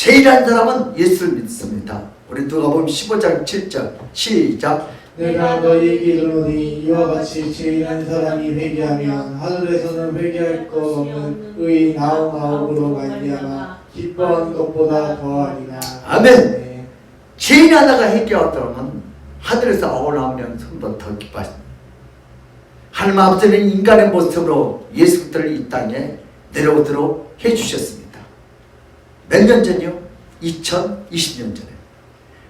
제일한 사람은 예수를 믿습니다. 우리 누가복음 15장 7절 시작. 내가 너희에게 이르노니 이와 같이 죄인한 사람이 회개하면 하늘에서는 회개할 것 없는 의인 아홉으로 말미암아 기뻐한 것보다 더하리라. 아멘. 네. 죄인 하나가 회개하더라면 하늘에서 9명 성도 더 기뻐하십니다. 하나님 아버지는 인간의 모습으로 예수 그리스도를 이 땅에 내려오도록 해주셨습니다. 몇 년 전이요? 2020년 전에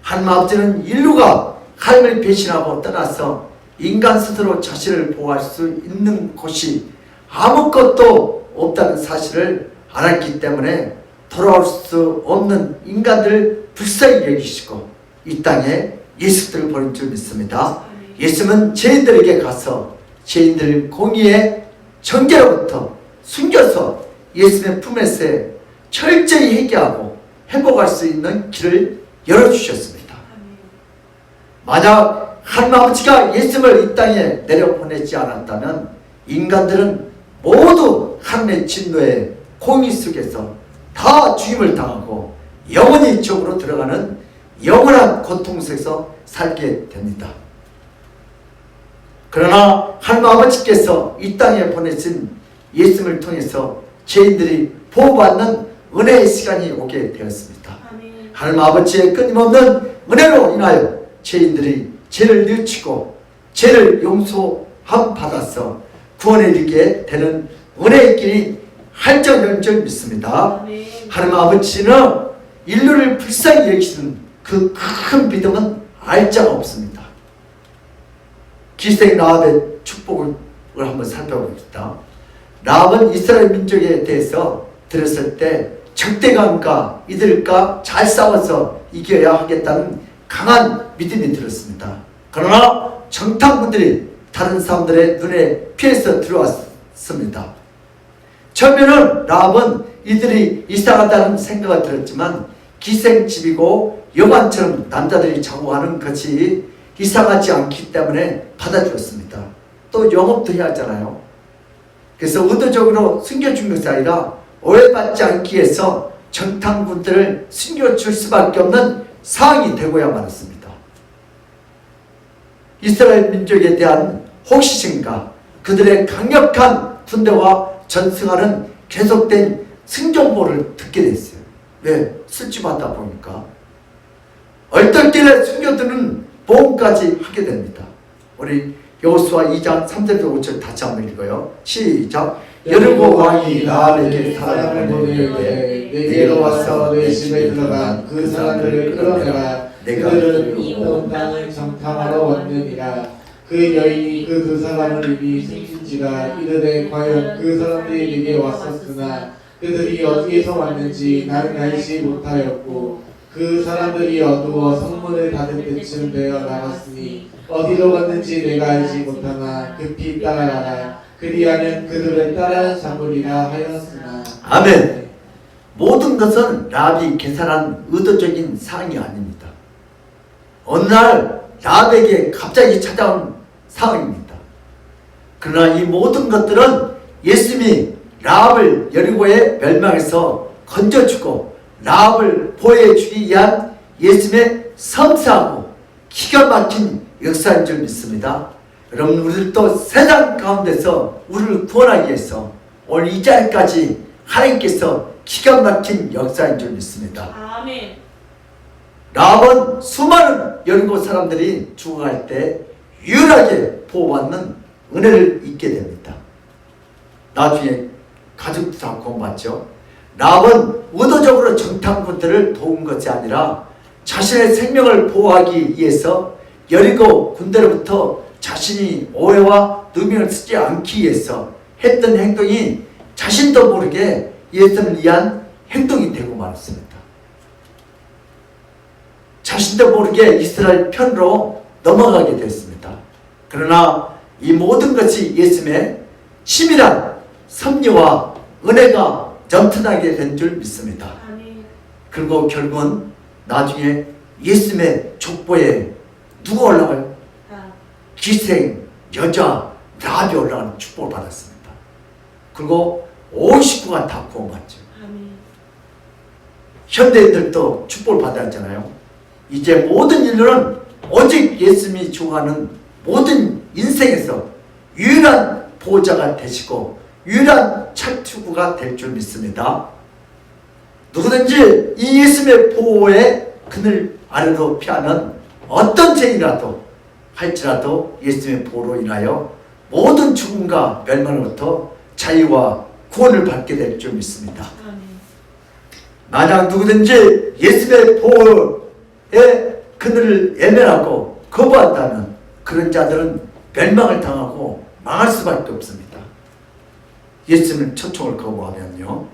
하나님 아버지는 인류가 하나님을 배신하고 떠나서 인간 스스로 자신을 보호할 수 있는 곳이 아무것도 없다는 사실을 알았기 때문에 돌아올 수 없는 인간들을 불쌍히 여기시고 이 땅에 예수를 보낸 줄 믿습니다. 예수는 죄인들에게 가서 죄인들 공의의 정죄로부터 숨겨서 예수의 품에서 철저히 회개하고 회복할 수 있는 길을 열어주셨습니다. 만약 하나님 아버지가 예수를 이 땅에 내려보내지 않았다면 인간들은 모두 하나님의 진노의 공의 속에서 다 죽임을 당하고 영원히 지옥으로 들어가는 영원한 고통 속에서 살게 됩니다. 그러나 하나님 아버지께서 이 땅에 보내신 예수를 통해서 죄인들이 보호받는 은혜의 시간이 오게 되었습니다. 하나님 아버지의 끊임없는 은혜로 인하여 죄인들이 죄를 뉘우치고 죄를 용서함 받아서 구원에 이르게 되는 은혜의 길이 할정된 줄 믿습니다. 하나님 아버지는 인류를 불쌍히 여기시는 그 큰 믿음은 알자가 없습니다. 기생 라합의 축복을 한번 살펴봅시다. 라합은 이스라엘 민족에 대해서 들었을 때 적대감과 이들과 잘 싸워서 이겨야 하겠다는 강한 믿음이 들었습니다. 그러나 정탐꾼들이 다른 사람들의 눈에 피해서 들어왔습니다. 처음에는 라합은 이들이 이상하다는 생각이 들었지만 기생집이고 여관처럼 남자들이 자고 하는 것이 이상하지 않기 때문에 받아주었습니다. 또 영업도 해야 하잖아요. 그래서 의도적으로 숨겨준 것이 아니라 오해받지 않기 위해서 정탐꾼들을 숨겨줄 수밖에 없는 상황이 되고야 말았습니다. 이스라엘 민족에 대한 호기심과 그들의 강력한 군대와 전승하는 계속된 승정보를 듣게 됐어요. 왜? 술집하다 보니까 얼떨결에 숨겨두는 보험까지 하게 됩니다. 우리 여호수아 2장 3절부터 5절 다시 한번 읽어요. 시작. 여르고 왕이 라합에게 사람을 보내되 내게로 와서 내 집에 들어간 그 사람들을 끌어내라. 그들은 이 온 땅을 정탐하러 왔느니라. 그 여인이 그 두 사람을 이미 숨긴지라 이르되 과연 그 사람들이 내게 왔었으나 그들이 어디에서 왔는지 나는 알지 못하였고 그 사람들이 어두워 성문을 닫을 때쯤 되어 나갔으니 어디로 갔는지 내가 알지 못하나 급히 따라가라. 그리하면 그들을 따라 잡으리라 하였으나. 아멘. 모든 것은 라합이 계산한 의도적인 사항이 아닙니다. 어느 날 라합에게 갑자기 찾아온 상황입니다. 그러나 이 모든 것들은 예수님이 라합을 여리고의 멸망에서 건져주고 라합을 보호해주기 위한 예수님의 섬세하고 기가 막힌 역사인 줄 믿습니다. 여러분, 우리들도 세상 가운데서 우리를 구원하기 위해서 오늘 이 자리까지 하나님께서 기가 막힌 역사인 줄 믿습니다. 아멘. 라합은 수많은 여리고 사람들이 죽어갈 때 유일하게 보호받는 은혜를 잊게 됩니다. 나중에 가족도 다 구원받죠. 라합은 의도적으로 정탐꾼들을 도운 것이 아니라 자신의 생명을 보호하기 위해서 여리고 군대로부터 자신이 오해와 누명을 쓰지 않기 위해서 했던 행동이 자신도 모르게 예수를 위한 행동이 되고 말았습니다. 자신도 모르게 이스라엘 편으로 넘어가게 됐습니다. 그러나 이 모든 것이 예수님의 치밀한 섭리와 은혜가 넘쳐나게 된 줄 믿습니다. 아멘. 그리고 결국은 나중에 예수님의 족보에 누가 올라가요? 기생 여자 라합이 올라가는 축복을 받았습니다. 그리고 온 식구가 다 구원받죠. 아멘. 현대인들도 축복을 받았잖아요. 이제 모든 인류는 오직 예수님이 주관하는 모든 인생에서 유일한 보호자가 되시고 유일한 탈출구가 될 줄 믿습니다. 누구든지 이 예수님의 보호에 그늘 아래로 피하는 어떤 죄이라도 할지라도 예수님의 보호로 인하여 모든 죽음과 멸망으로부터 자유와 구원을 받게 될 줄 믿습니다. 만약 누구든지 예수님의 보호에 그늘을 애면하고 거부한다면 그런 자들은 멸망을 당하고 망할 수밖에 없습니다. 예수님의 초청을 거부하면요,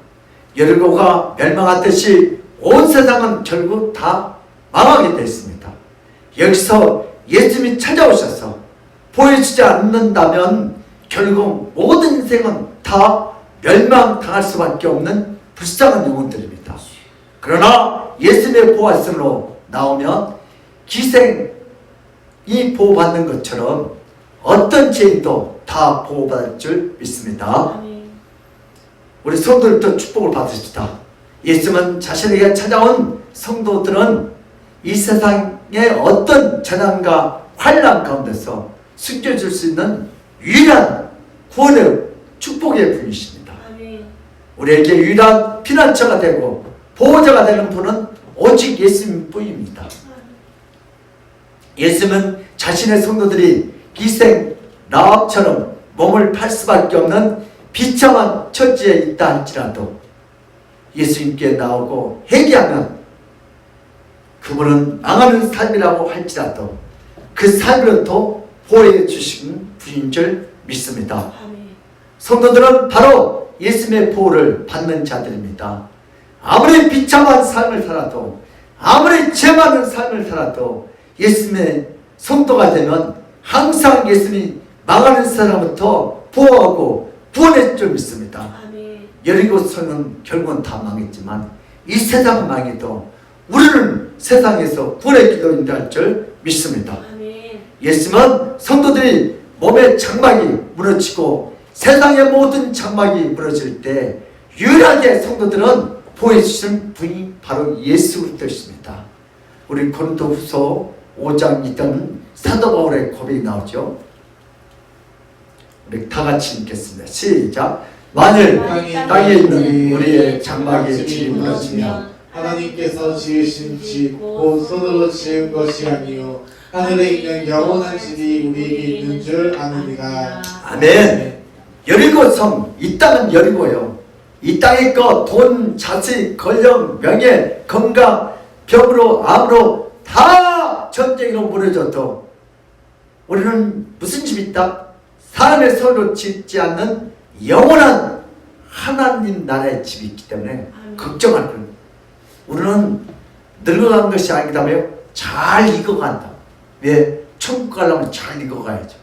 여리고가 멸망하듯이 온 세상은 결국 다 망하게 되어 있습니다. 여기서 예수님이 찾아오셔서 보여주지 않는다면 결국 모든 인생은 다 멸망당할 수밖에 없는 불쌍한 영혼들입니다. 그러나 예수님의 보호하심으로 나오면 기생이 보호받는 것처럼 어떤 죄인도 다 보호받을 줄 믿습니다. 우리 성도들도 축복을 받으십시다. 예수님은 자신에게 찾아온 성도들은 이 세상의 어떤 재난과 환난 가운데서 숨겨줄 수 있는 유일한 구원의 축복의 분이십니다. 우리에게 유일한 피난처가 되고 보호자가 되는 분은 오직 예수님 뿐입니다. 예수님은 자신의 성도들이 기생 라합처럼 몸을 팔 수밖에 없는 비참한 처지에 있다 할지라도 예수님께 나오고 회개하면 그분은 망하는 삶이라고 할지라도 그 삶으로부터 보호해 주신 분인 줄 믿습니다. 성도들은 바로 예수님의 보호를 받는 자들입니다. 아무리 비참한 삶을 살아도 아무리 죄 많은 삶을 살아도 예수님의 성도가 되면 항상 예수님이 망하는 사람부터 보호하고 구원해 줄 믿습니다. 여리고성은 결국은 다 망했지만 이 세상은 망해도 우리는 세상에서 구원의 기도 인도할 줄 믿습니다. 예수님은 성도들이 몸의 장막이 무너지고 세상의 모든 장막이 무너질 때 유일하게 성도들은 보여주신 분이 바로 예수 그리스도이십니다. 우리 고린도후서 5장 2장 사도 바울의 고백이 나오죠. 우리 다 같이 읽겠습니다. 시작. 만일 땅에 있는 우리의 장막의 질이 무너지면 하나님께서 지으신 집 곧 손으로 지은 것이 아니요 하늘에 있는 영원한 집이 우리에게 있는 줄 아느니라. 아멘. 여리고성, 이 땅은 여리고요. 이 땅의 것, 돈, 자식, 권력, 명예, 건강, 병으로, 암으로 다 전쟁으로 무너져도 우리는 무슨 집이 있다? 사람의 손으로 짓지 않는 영원한 하나님 나라의 집이 있기 때문에 걱정할 거예요. 우리는 늙어간 것이 아니다며 잘 익어간다. 왜? 천국 가려면 잘 익어가야죠.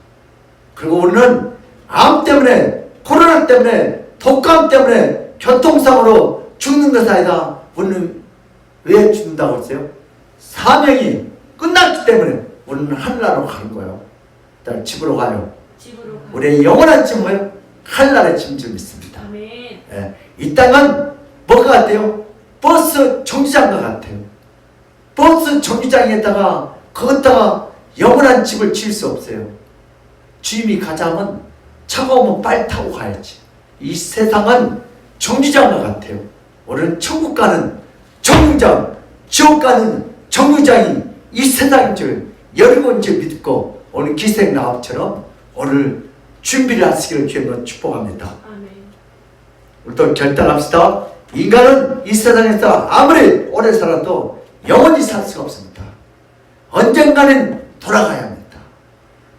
그리고 우리는 암 때문에, 코로나 때문에, 독감 때문에, 교통사고로 죽는 것이 아니라 우리는 왜 죽는다고 했어요? 사명이 끝났기 때문에 우리는 하늘나라로 가는 거예요. 일단 집으로 가요. 우리의 영원한 집은 하늘나라의 집인 줄 믿습니다. 예, 이 땅은 뭐가 같아요? 버스 정류장과 같아요. 버스 정류장에다가 거기다가 영원한 집을 지을 수 없어요. 주임이 가자면 차가 오면 빨리 타고 가야지. 이 세상은 정류장과 같아요. 우리는 천국 가는 정류장, 지옥 가는 정류장이 이 세상인 줄 여리고인 줄 믿고 오늘 기생 라합처럼 오늘 준비를 하시기를 주님으로 축복합니다. 우리도 결단합시다. 인간은 이 세상에서 아무리 오래 살아도 영원히 살 수가 없습니다. 언젠가는 돌아가야 합니다.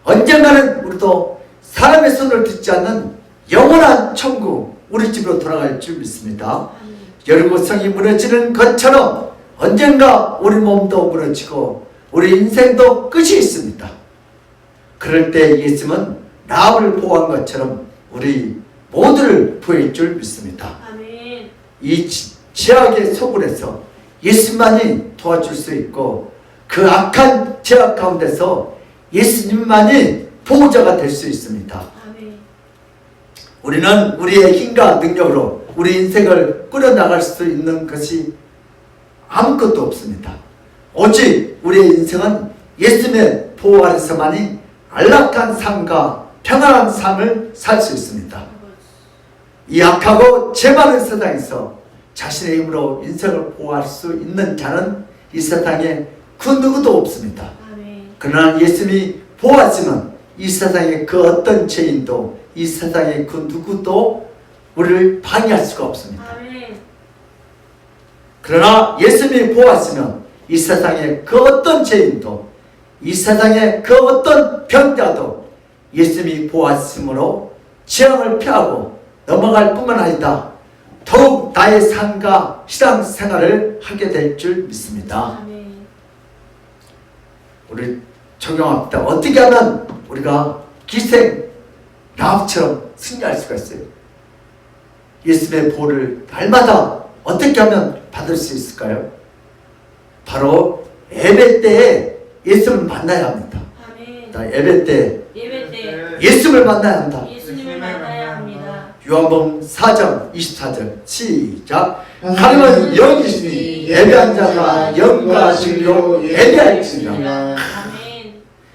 언젠가는 우리도 사람의 손을 듣지 않는 영원한 천국 우리 집으로 돌아갈 줄 믿습니다. 여리고성이 무너지는 것처럼 언젠가 우리 몸도 무너지고 우리 인생도 끝이 있습니다. 그럴 때 예수님은 라합을 보호한 것처럼 우리 모두를 보호할 줄 믿습니다. 이 제약의 소굴에서 예수님만이 도와줄 수 있고 그 악한 제약 가운데서 예수님만이 보호자가 될 수 있습니다. 우리는 우리의 힘과 능력으로 우리 인생을 꾸려나갈 수 있는 것이 아무것도 없습니다. 오직 우리의 인생은 예수님의 보호 아래서만이 안락한 삶과 평안한 삶을 살 수 있습니다. 이 악하고 죄 많은 세상에서 자신의 힘으로 인생을 보호할 수 있는 자는 이 세상에 그 누구도 없습니다. 그러나 예수님이 보호하시면 이 세상의 그 어떤 죄인도 이 세상의 그 누구도 우리를 방해할 수가 없습니다. 그러나 예수님이 보호하시면 이 세상의 그 어떤 죄인도 이 세상의 그 어떤 병자도 예수님이 보호하심으로 재앙을 피하고 넘어갈 뿐만 아니라 더욱 나의 삶과 신앙생활을 하게 될 줄 믿습니다. 우리 적용합니다. 어떻게 하면 우리가 기생 라합처럼 승리할 수가 있어요? 예수님의 보호를 날마다 어떻게 하면 받을 수 있을까요? 바로 예배 때에 예수님을 만나야 합니다. 예배 때 예수님을 만나야 한다. 요한복음 4장 24절 시작. 하나님은 영이시니 예배한 자가 영과 진리로 예배할지니라.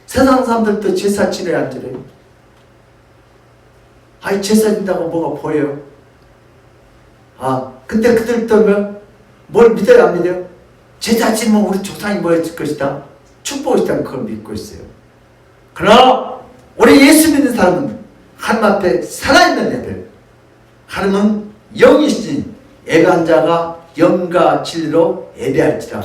세상 사람들도 제사 지내야 안 지내요? 아니 제사 지낸다고 뭐가 보여요? 근데 그들도 뭘 믿어요 안 믿어요? 제사 지내면 우리 조상이 뭐 했을 것이다? 축복이 있다는 그걸 믿고 있어요. 그러나 우리 예수 믿는 사람은 하나님 앞에 살아있는 예배, 하나님은 영이시니 예배한 자가 영과 진리로 예배할지라.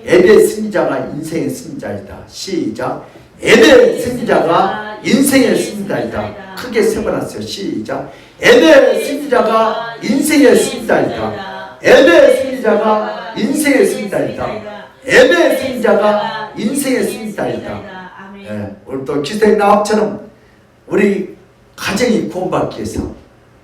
예배의 승리자가 인생의 승리자이다. 시작. 예배의 승리자가 인생의 승리자이다. 크게 세번하세요. 시작. 예배의 승리자가 인생의 승리자이다. 예배의 승리자가 인생의 승리자이다. 예배의 승리자가 인생의 승리자이다. 오늘 또 기생 라합처럼 우리 가정이 구원받기 위해서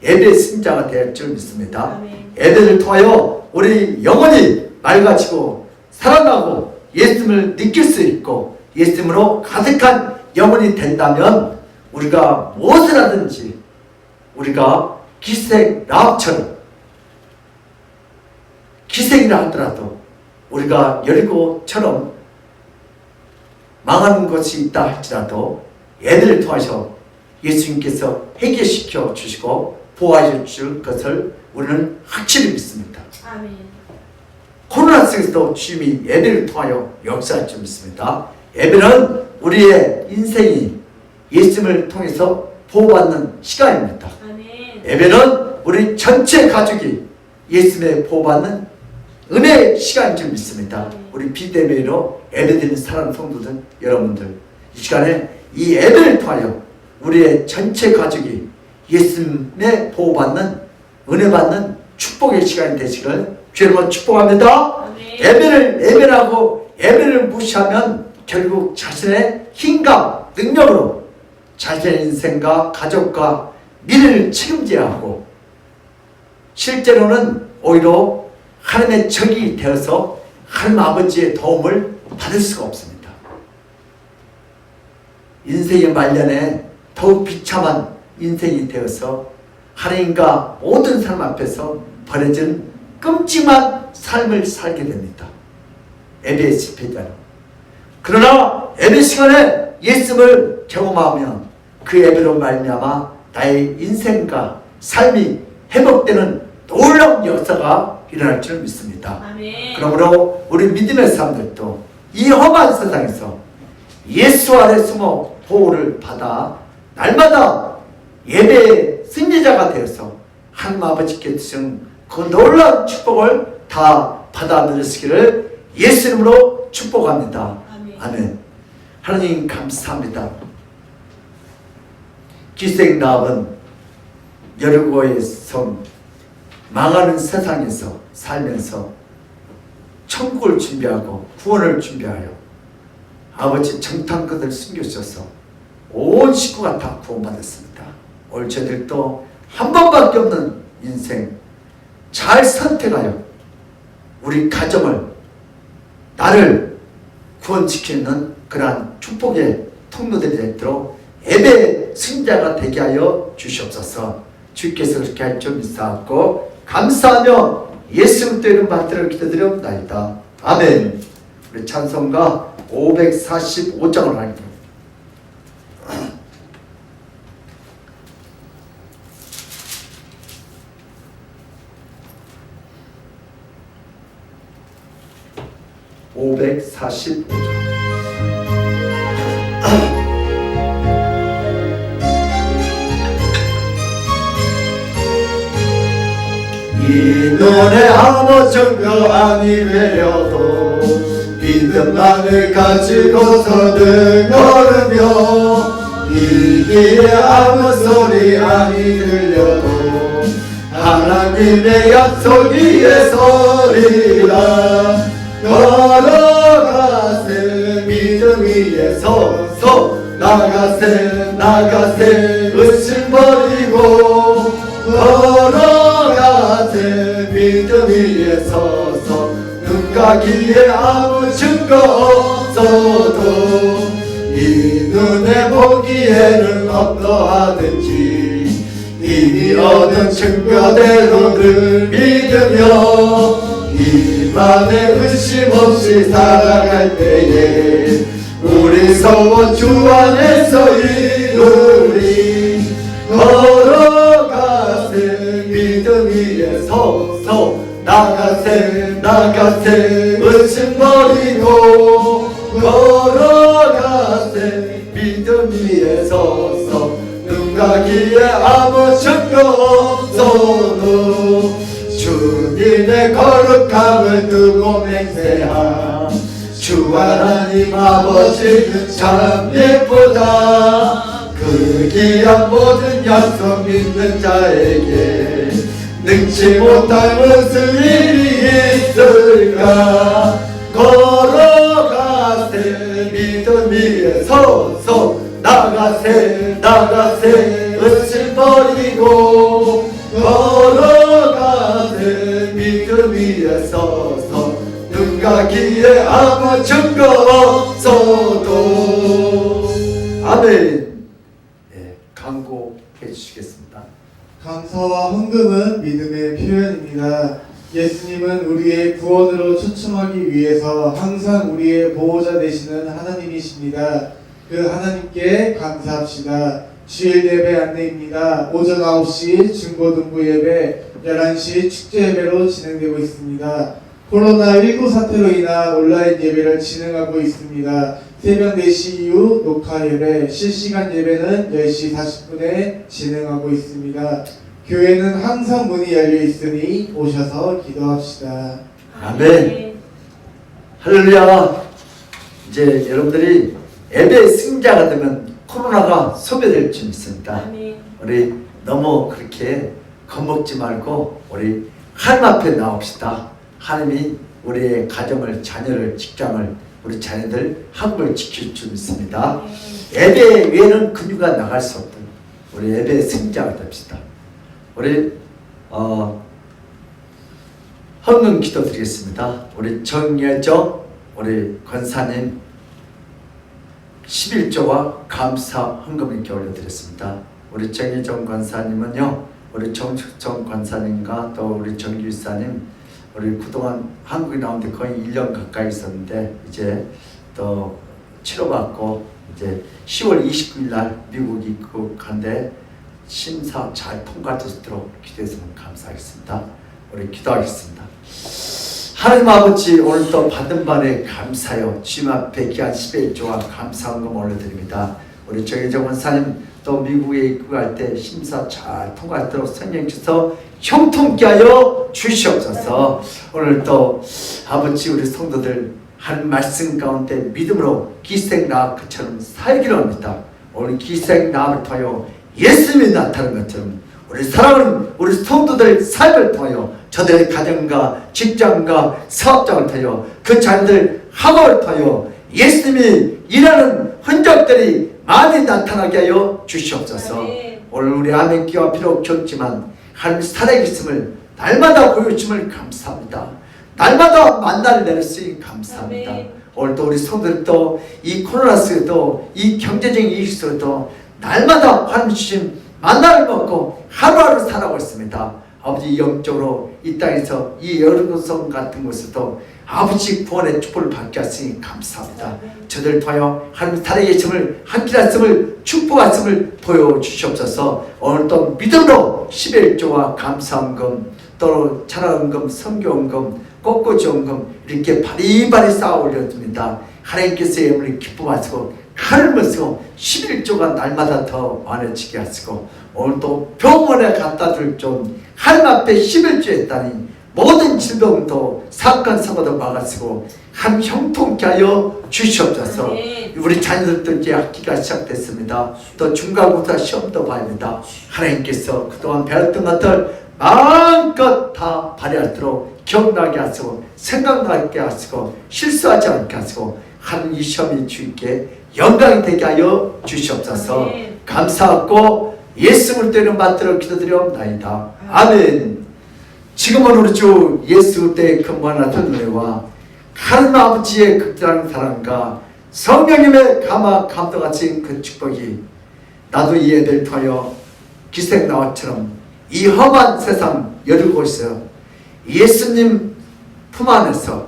예배의 승자가 될 줄 믿습니다. 예배를 통하여 우리 영혼이 맑아지고 살아나고 예수님을 느낄 수 있고 예수님으로 가득한 영혼이 된다면 우리가 무엇을 하든지 우리가 기생 라합처럼 기생이라 하더라도 우리가 여리고처럼 망하는 것이 있다 할지라도 예배를 통하여 예수님께서 해결시켜 주시고 보호해 줄 것을 우리는 확실히 믿습니다. 코로나 속에서도 주님이 예배를 통하여 역사할 줄 믿습니다. 예배는 우리의 인생이 예수님을 통해서 보호받는 시간입니다. 예배는 우리 전체 가족이 예수님의 보호받는 은혜의 시간인 줄 믿습니다. 우리 비대면으로 예배드리는 사랑하는 성도들 여러분들 이 시간에 이 예배를 통하여 우리의 전체 가족이 예수님의 보호받는 은혜받는 축복의 시간이 되시길 주님은 축복합니다. 예배를 예배라고 예배를 무시하면 결국 자신의 힘과 능력으로 자신의 인생과 가족과 미래를 책임져야 하고 실제로는 오히려 하나님의 적이 되어서 하나님 아버지의 도움을 받을 수가 없습니다. 인생의 말년에 더욱 비참한 인생이 되어서 하나님과 모든 사람 앞에서 버려진 끔찍한 삶을 살게 됩니다. 예배의 집회자로. 그러나 예배 시간에 예수를 경험하면 그 예배로 말미암아 나의 인생과 삶이 회복되는 놀라운 역사가 일어날 줄 믿습니다. 그러므로 우리 믿음의 사람들도 이 험한 세상에서 예수 아래 숨어 보호를 받아 날마다 예배의 승리자가 되어서 하나님 아버지께 주신 그 놀라운 축복을 다 받아 누리시기를 예수 이름으로 축복합니다. 아멘. 하나님 감사합니다. 기생 라합은 여리고의 섬 망하는 세상에서 살면서 천국을 준비하고 구원을 준비하여 아버지 정탐꾼을 숨겨주셔서 온 식구가 다 구원받았습니다. 오늘 저희들도 한 번밖에 없는 인생 잘 선택하여 우리 가정을 나를 구원시키는 그러한 축복의 통로들이 되도록 예배의 승자가 되게 하여 주시옵소서. 주께서 그렇게 할 줄 믿사옵고 감사하며 예수 그리스도 이름 받들어 기도드리옵나이다. 아멘. 우리 찬송가 545장을 하겠습니다. 이 노래 아무 증거 아니래도 믿음만을 가지고서는 걸으며 이 길에 아무 소리 아니 들려도 하나님의 약속 위에 서리라. 걸어가세 믿음 위에 서서 나가세 의심 버리고 걸어가세 믿음 위에 서서 눈 가기에 아무 증거 없어도 이 눈에 보기에는 어떠하든지 이미 얻은 증거대로 늘 믿으며 이만에 의심 없이 살아갈 때에 우리 소원 주 안에서 이루리. 걸어가세 믿음 위에 서서 나가세 의심 버리고 걸어가세 믿음 위에 서서 눈 가기에 아무 증거 없어도 주님의 거룩함을 두고 맹세하. 주 하나님 아버지는 참 예쁘다. 그 귀한 모든 약속 믿는 자에게 능치 못할 무슨 일이 있을까. 걸어가세 믿음 위에 서서 나가세 의심 버리고 걸어가세 믿음 위에 서서 눈 가기에 아무 증거 없어도. 아멘. 네, 강구해 주시겠습니다. 감사와 헌금은 믿음의 표현입니다. 예수님은 우리의 구원으로 초청하기 위해서 항상 우리의 보호자 되시는 하나님이십니다. 그 하나님께 감사합시다. 주일 예배 안내입니다. 오전 9시 중고등부 예배, 11시 축제 예배로 진행되고 있습니다. 코로나19 사태로 인한 온라인 예배를 진행하고 있습니다. 새벽 4시 이후 녹화 예배, 실시간 예배는 10시 40분에 진행하고 있습니다. 교회는 항상 문이 열려 있으니 오셔서 기도합시다. 아멘. 할렐루야. 이제 여러분들이 예배 승자가 되면 코로나가 소멸될 줄 믿습니다. 우리 너무 그렇게 겁먹지 말고 우리 하나님 앞에 나옵시다. 하나님이 우리의 가정을, 자녀를, 직장을, 우리 자녀들, 학업을 지킬 줄 믿습니다. 예배 외에는 근유가 나갈 수 없던 우리 예배 승자가 됩시다. 우리 헌금 기도 드리겠습니다. 우리 정예정 우리 권사님 11조와 감사 헌금을 이렇게 올려드렸습니다. 우리 정예정 권사님은요, 우리 정숙정 권사님과 또 우리 정규사님, 우리 그동안 한국에 나온 데 거의 1년 가까이 있었는데 이제 또 치료받고 이제 10월 29일 날 미국 입국한데 심사 잘 통과되도록 기도해서 감사하겠습니다. 우리 기도하겠습니다. 하나님 아버지, 오늘 또 받은 바에 감사요 주님 앞에 귀한 11조와 감사헌금 올려드립니다. 우리 정혜정 원사님 또 미국에 입국할 때 심사 잘 통과하도록 성령 주셔서 형통케 하여 주시옵소서. 오늘 또 아버지 우리 성도들 한 말씀 가운데 믿음으로 기생나그처럼 살기로 합니다. 오늘 기생나를 통하여 예수님이 나타나는 것처럼 우리 사랑하는 우리 성도들 삶을 통하여 저들의 가정과 직장과 사업장을 통하여 그 자녀들 학업을 통하여 예수님이 일하는 흔적들이 많이 나타나게 하여 주시옵소서. 오늘 우리 아멘기와 비록 적지만 하나님 살아계심을 날마다 보여주심을 감사합니다. 날마다 만나를 내렸으니 감사합니다. 오늘도 우리 성도들도 이 코로나 속에도 이 경제적인 이익 속에도 날마다 하나님 주신 만나를 먹고 하루하루 살아가고 있습니다. 아버지 영적으로 이 땅에서 이 여름성 같은 곳에도 아버지 구원의 축복을 받게 하시니 감사합니다. 저들 통하여 하나님 살아계심을 함께하심을 축복하심을 보여주시옵소서. 오늘도 믿음으로 11조와 감사헌금 또 찬양헌금 성경헌금 꽃꽂이헌금 이렇게 바리바리 쌓아 올려줍니다. 하나님께서 예물을 기뻐하시고 하늘을 쓰고 11조가 날마다 더 많아지게 하시고 오늘도 병원에 갖다 줄 좀 하나님 앞에 11조 했다니 모든 질병도 사건 사고도 막아쓰고 한 형통케 하여 주시옵소서. 우리 자녀들도 이제 학기가 시작됐습니다. 또 중간고사 시험도 봐야 합니다. 하나님께서 그동안 배웠던 것들 마음껏 다 발휘하도록 기억나게 하시고 생각나게 하시고 실수하지 않게 하시고 하는 이 시험이 주님께 영광이 되게 하여 주시옵소서. 감사하고 예수를 때는 받들어 기도드리옵나이다. 아멘. 지금은 우리 주 예수 때의 근무하던 은혜와 하나님 아버지의 극진한 사랑과 성령님의 감동하신 그 축복이 나도 이 애들 통하여 기생나와처럼 이 험한 세상 여러 곳에서 예수님 품 안에서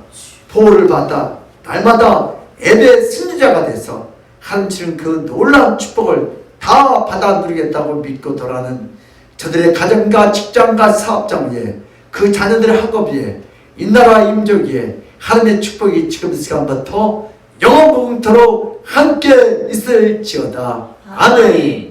보호를 받아 날마다 예배 승리자가 돼서 하나님 그 놀라운 축복을 다 받아 누리겠다고 믿고 돌아가는 저들의 가정과 직장과 사업장 위에 그 자녀들의 학업 위에 이 나라 임종 위에 하나님의 축복이 지금 이 시간부터 영원토록 함께 있을지어다. 아멘.